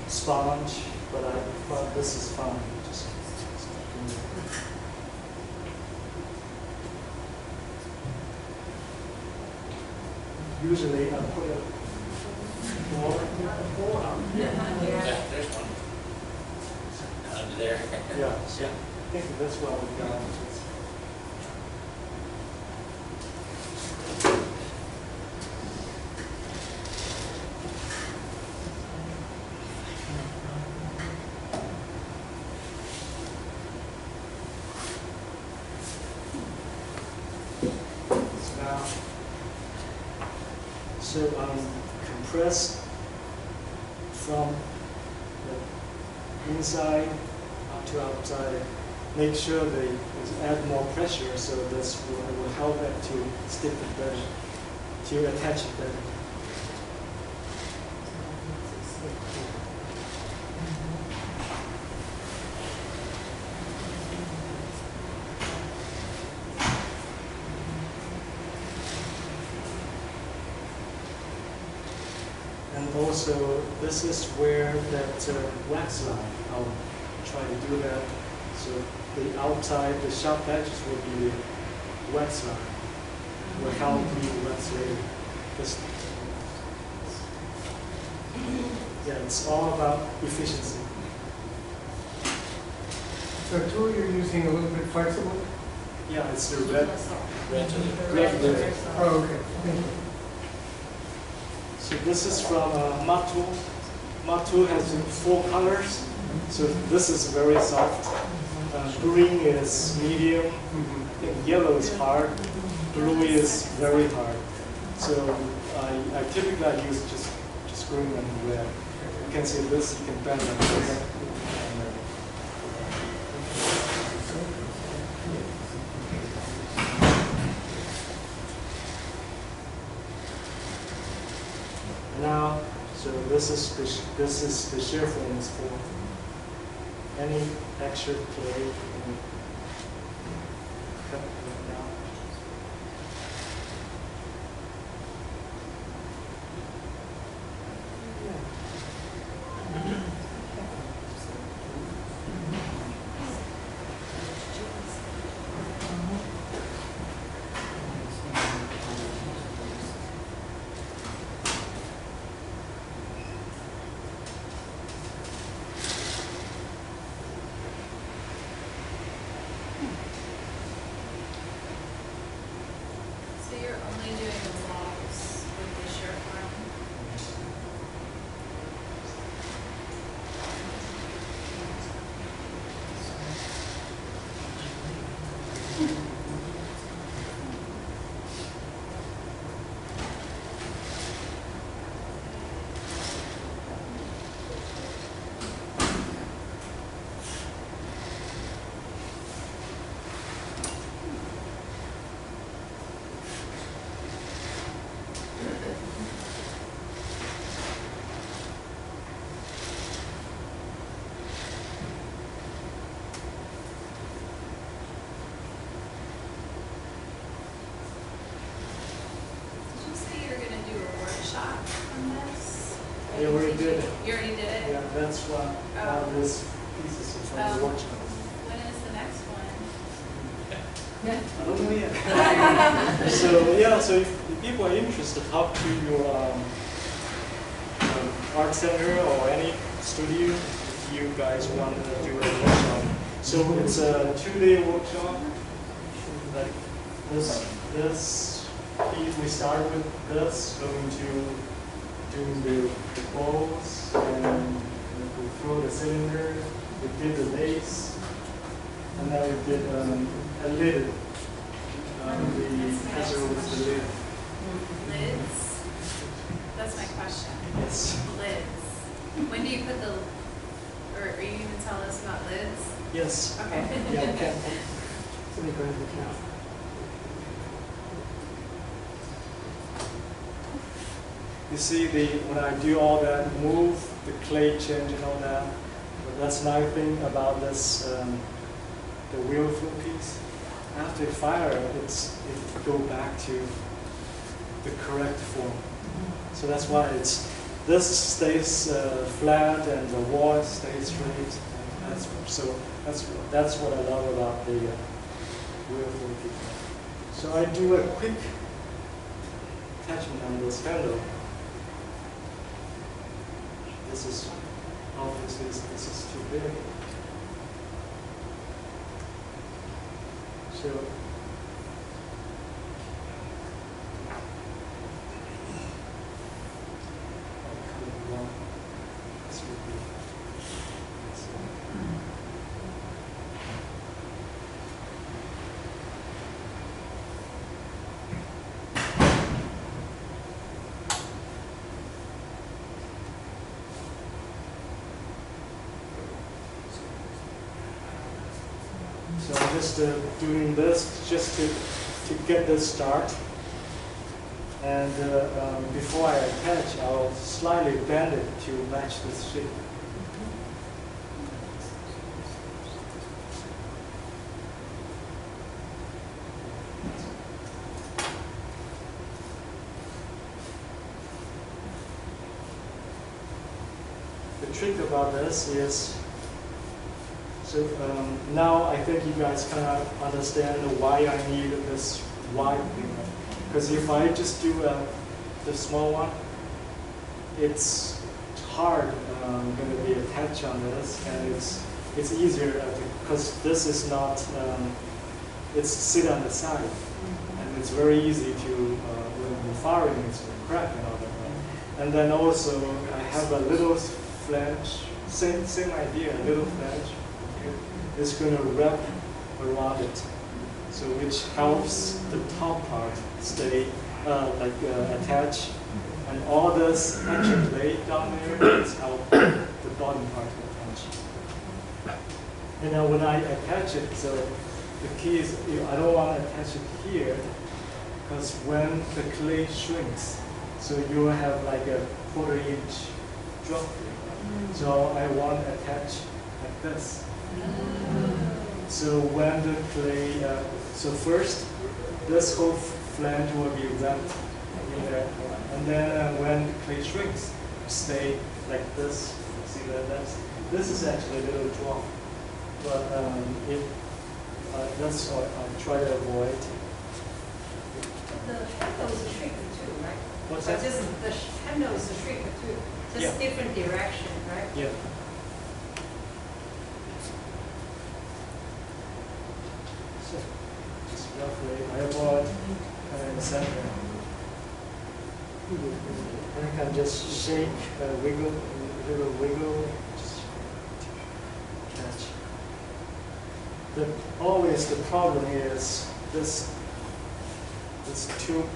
sponge, but I thought this is fine. Just usually I put a four on. Yeah, there's one. Under there. Yeah, so I think that's what we got. So compress from the inside up to outside. Make sure they add more pressure, so this will help it to stick it better, to attach it better. And also, this is where that wax line, I'll try to do that. So the outside, the sharp edges will be the wax line. Will help me wax later. Just, yeah, it's all about efficiency. So tool you're using a little bit flexible? Yeah, it's the red. Red laser. Oh, okay. Thank you. So this is from Matu. Matu has 4 colors. So this is very soft. Green is medium. I think yellow is hard. Blue is very hard. So I typically use just green and red. You can see this. You can bend like this. Now, so this is the shear forms for any extra play. You can cut it down. only doing the walls with the shirt arm. Did you say you were gonna do a workshop on this? Yeah, we did. You already did it? Yeah, that's one of these pieces from the Oh. workshop. When is the next one? I don't know yet. So yeah, so if people are interested, talk to your art center or any studio if you guys want to do a workshop. So it's a 2-day workshop. Like this piece, we start with this, going to doing the balls, and we throw the cylinder, we did the lace, and then we did a lid. The casserole with the lid. Lids? That's my question. Yes. Lids. When do you put the, or are you gonna tell us about lids? Yes. Okay. Yeah, okay. Somebody grab the camera. You see, when I do all that, move the clay change and all that, that's another thing about this, the wheel foot piece. After you fire it, it go back to the correct form. So that's why this stays flat and the wall stays straight. And that's what I love about the wheel foot piece. So I do a quick attachment on this handle. This is obviously this is too big. So this would be So I'm just doing this just to get this start. And before I attach, I'll slightly bend it to match this shape. The trick about this is, so now I think you guys kind of understand why I need this wide thing. Because if I just do the small one, it's hard going to be attached on this, and it's easier because this is not, it's sit on the side, and it's very easy to, when you're firing, it's crack and all that. And then also I have a little flange, same idea, a little flange. It's going to wrap around it, so which helps the top part stay attached, and all this extra plate down there is help the bottom part to attach. And now when I attach it, so the key is I don't want to attach it here, because when the clay shrinks, so you will have like a 1/4-inch drop here. So I want to attach like this. So when the clay, so first this whole flange will be wrapped in there, and then when the clay shrinks, stay like this. See this is actually a little drop, but that's what I try to avoid. The handle is a shrieker too, right? What's But that? just the handle is a shrieker too, just Yeah. different direction, right? Yeah. So just roughly, I avoid kind of in the center. And I can just shake, wiggle, little wiggle, just catch. Always the problem is this tube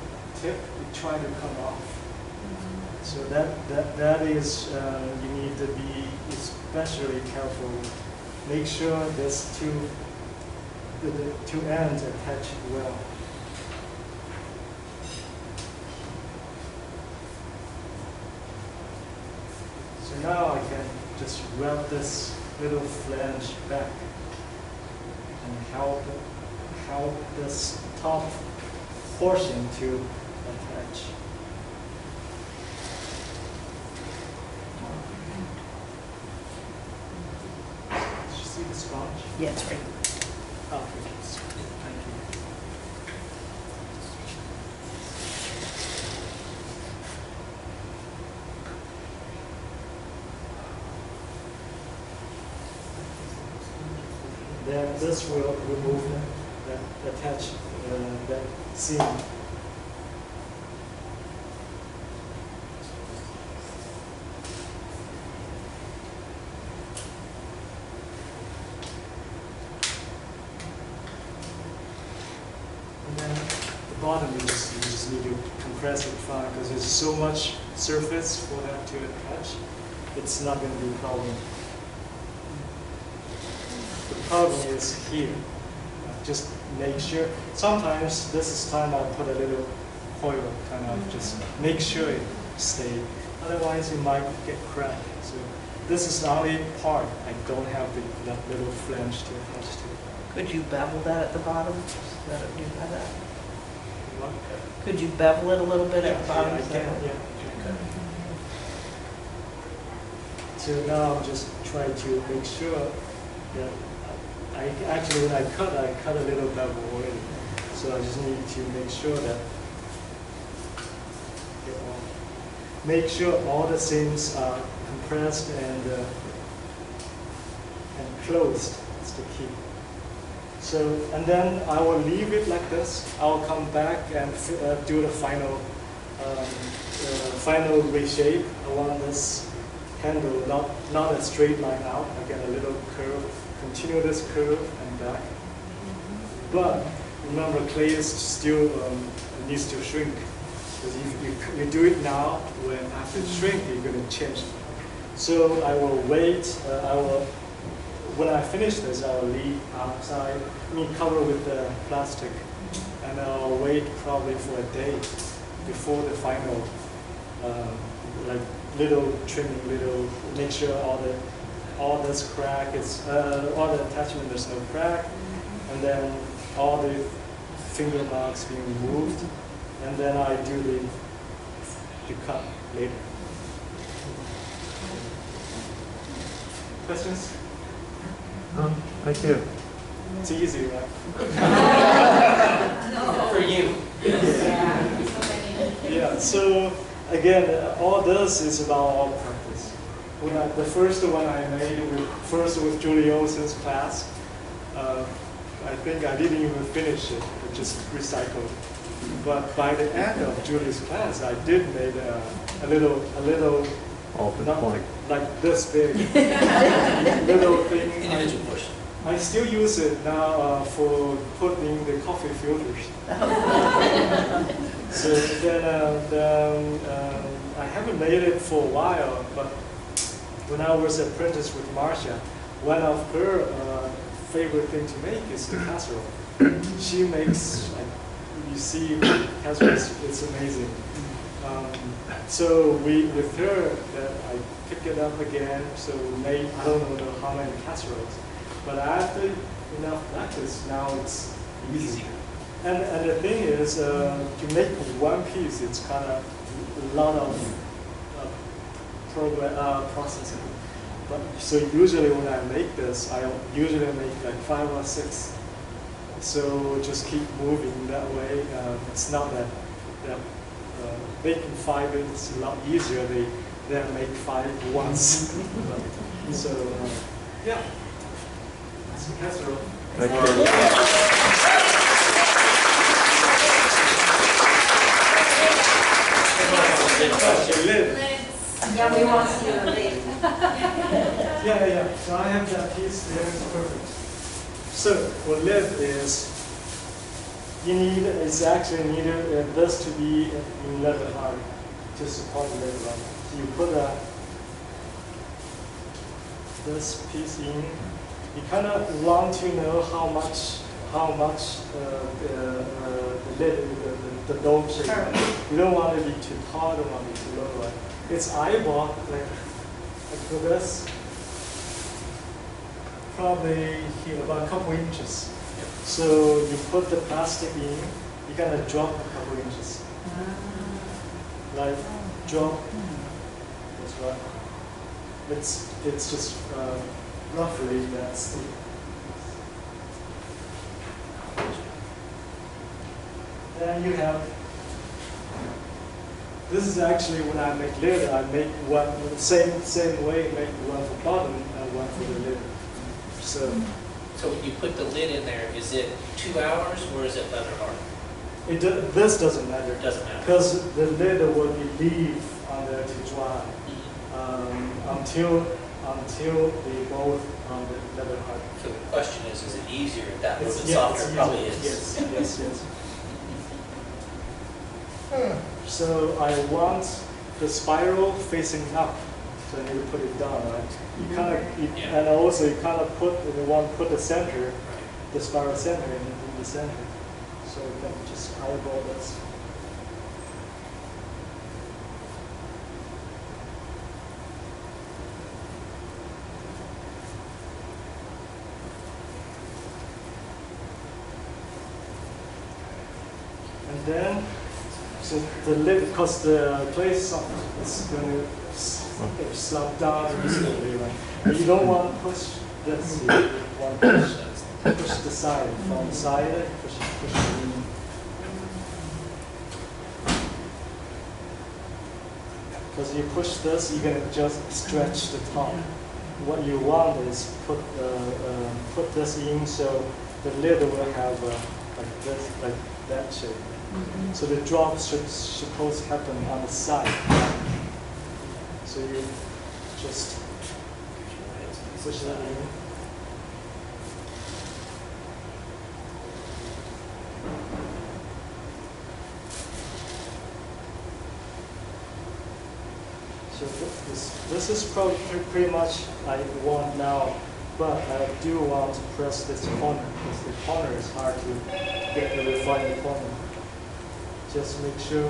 tip, you try to come off. So that is, you need to be especially careful. Make sure this the two ends attach well. So now I can just wrap this little flange back and help this top portion to attach. Did you see the sponge? Yeah, it's right. Oh, thank you. Then this will remove that attach that seam. And then the bottom you just need to compress it fine because there's so much surface for that to attach. It's not going to be a problem. The problem is here. Just make sure. Sometimes this is time I'll put a little coil, kind of just make sure it stays. Otherwise, you might get cracked. So this is the only part I don't have that little flange to attach to. Could you bevel that at the bottom? So that it would do that? What? Could you bevel it a little bit at the bottom? I so can, that- yeah. So now I'm just trying to make sure that actually when I cut a little bevel already. So I just need to make sure that make sure all the seams are compressed and closed. That's the key. So and then I will leave it like this. I'll come back and do the final final reshape. I want this handle not a straight line out. I get a little curve. Continue this curve and back. But remember, clay is still needs to shrink. Because if you do it now, when after it shrink, you're going to change. So I will wait. When I finish this, I will leave outside. Cover with the plastic, and I'll wait probably for a day before the final, like little trimming, make sure all this crack is, all the attachment, there's no crack, and then all the finger marks being removed, and then I do the cut later. Questions? Thank you. It's easy, right? For you. Yeah, so again, all this is about all practice. The first one I made, with Julie Olsen's class, I think I didn't even finish it, I just recycled. But by the end of Julie's class, I did make a little Alter not point. like this big, little thing. Individual portion. I still use it now for putting the coffee filters. So then I haven't made it for a while, but when I was apprentice with Marcia, one of her favorite thing to make is the casserole. She makes, you see, casserole, it's amazing. So with her, I picked it up again, so we made, I don't know how many casseroles. But after enough practice, now it's easy. And the thing is, to make one piece, it's kind of a lot of processing. But so usually when I make this, I usually make like 5 or 6. So just keep moving that way. It's not that making 5 is a lot easier than make 5 once. So yeah. Casserole. Thank you. Yeah, we want to see the lid. Yeah. So I have that piece there. It's perfect. So what lid is, you need, it's actually needed this to be in level hard to support the lid run. So you put this piece in. You kind of want to know how much the lid, the dome shape. You don't want it to be too tall, don't want it to be too low. Right? It's eyeball, like for this, probably here about a couple inches. So you put the plastic in, you're gonna drop a couple inches. Like drop. That's right. It's just roughly that's the. Then you have. This is actually when I make lid. I make one same way. Make one for bottom and one for the lid. So when you put the lid in there, is it 2 hours or is it leather hard? this doesn't matter. It doesn't matter. Because the lid will be leave on there to dry until they both on the leather hard. So the question is it easier if that little bit Yeah, softer? it's Probably easier. is. Yes. So I want the spiral facing up, so I need to put it down, right? You kind of, and also you kind of put the center, the spiral center in the center. So you can just eyeball this. And then, so the lid, because the clay is soft, it's going to slump down easily, right? But you don't want to push this. You want to push the side, from the side, push it in. Because you push this, you're going to just stretch the top. What you want is put this in so the lid will have like this, like that shape. So the drop should supposed to happen on the side. So you just push that in. So this is probably pretty much I want now, but I do want to press this corner because the corner is hard to get the refined corner. Just make sure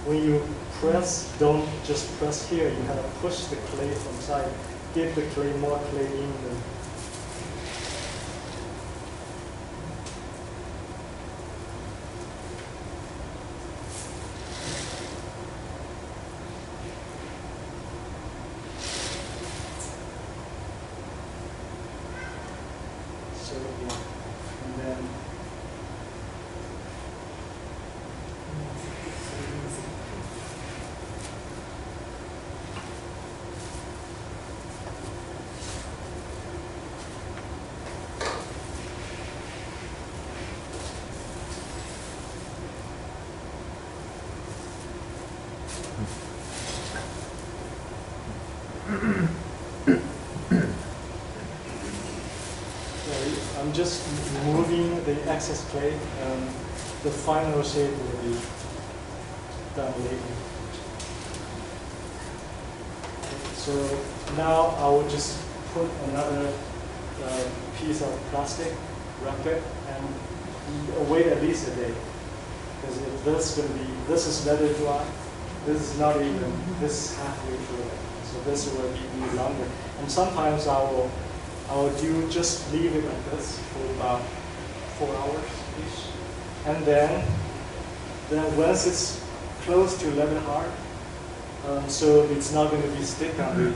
when you press, don't just press here. You kind of push the clay from side. Give the clay more clay in the. So yeah, and then. I'm just moving the excess clay. The final shape will be done later. So now I will just put another piece of plastic, wrap it, and wait at least a day. Because if this is leather dry, this is not even, this is halfway through. So this will be longer. And sometimes I will just leave it like this for about 4 hours-ish. And then once it's close to leather hard, so it's not going to be stick on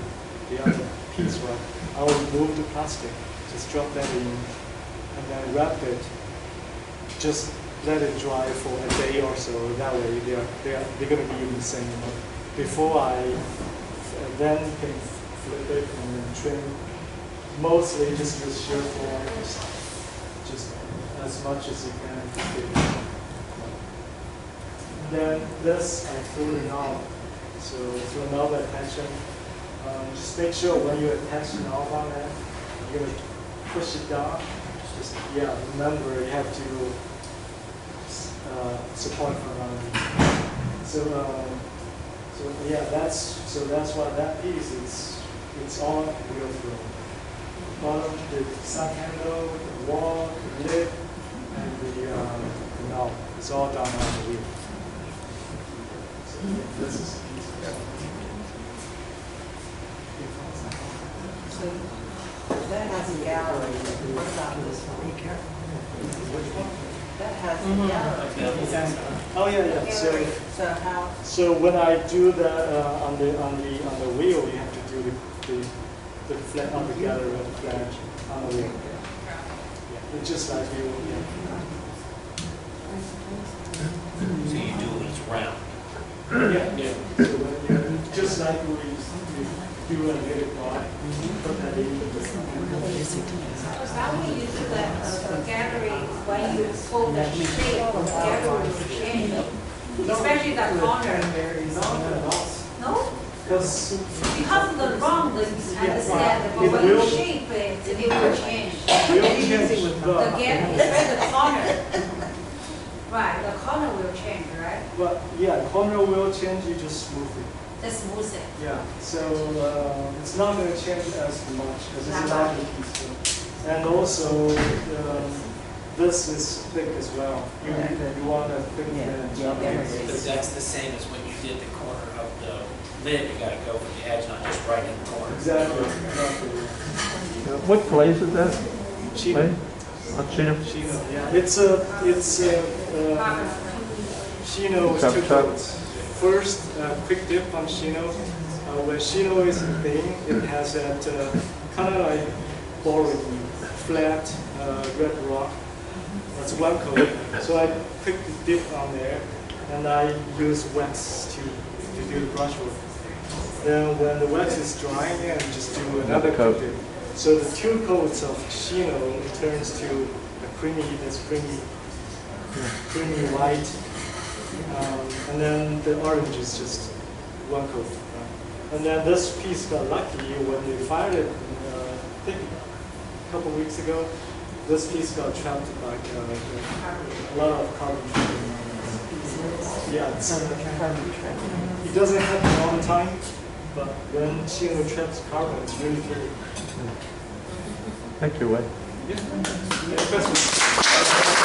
the other piece, right? I will remove the plastic, just drop that in, and then wrap it. Just let it dry for a day or so. That way they're going to be in the same amount. Before I then can flip it and then trim. Mostly just with shear force, just as much as you can. Then this I threw it on. So to another attention, just make sure when you attach the knob on it, you're gonna push it down. Just, yeah, remember you have to support from underneath. So yeah, that's why that piece it's all wheel through. Bottom, the side handle, the wall, the lid, and the knob. It's all done on the wheel. So this is the piece. So that has a gallery. What about this one? Which one? That has a gallery. Oh yeah. So how, So when I do that on the wheel, you have to do the flat on the gallery of the flange on the wheel. Yeah, it's just like you. So you do it, it's round. Yeah. So when you just like we do a little bar, put that in. How will you do that gallery when you pull the shape of the gallery will change? Especially the corner. No? Because Because of the round, I understand, but It when you will- shape it, it will change. we'll change The gallery, especially the corner. Right, the corner will change, right? But yeah, corner will change. You just smooth it. Just smooth it. Yeah. So it's not going to change as much as it's a larger piece. And also, this is thick as well. You want a thick Because that's the same as when you did the corner of the lid, you gotta go for the edge, not just right in the corner. Exactly. What glaze is that? Chino. Right? Chino? Chino. Yeah. It's Chino is Chop, two chop. coats. First, quick dip on Chino. When Chino is thin, it has that kind of like boring, flat red rock. That's one coat. So I quick dip on there, and I use wax to do the brushwork. Then when the wax is drying, I just do another coat. coat dip. So the two coats of Chino turns to a creamy white, and then the orange is just one coat. And then this piece got lucky when they fired it, I think a couple weeks ago. This piece got trapped like a lot of carbon. Yeah, it doesn't happen all the time, but when Chino traps carbon, it's really pretty. Thank you, Wei. Yeah. Any questions?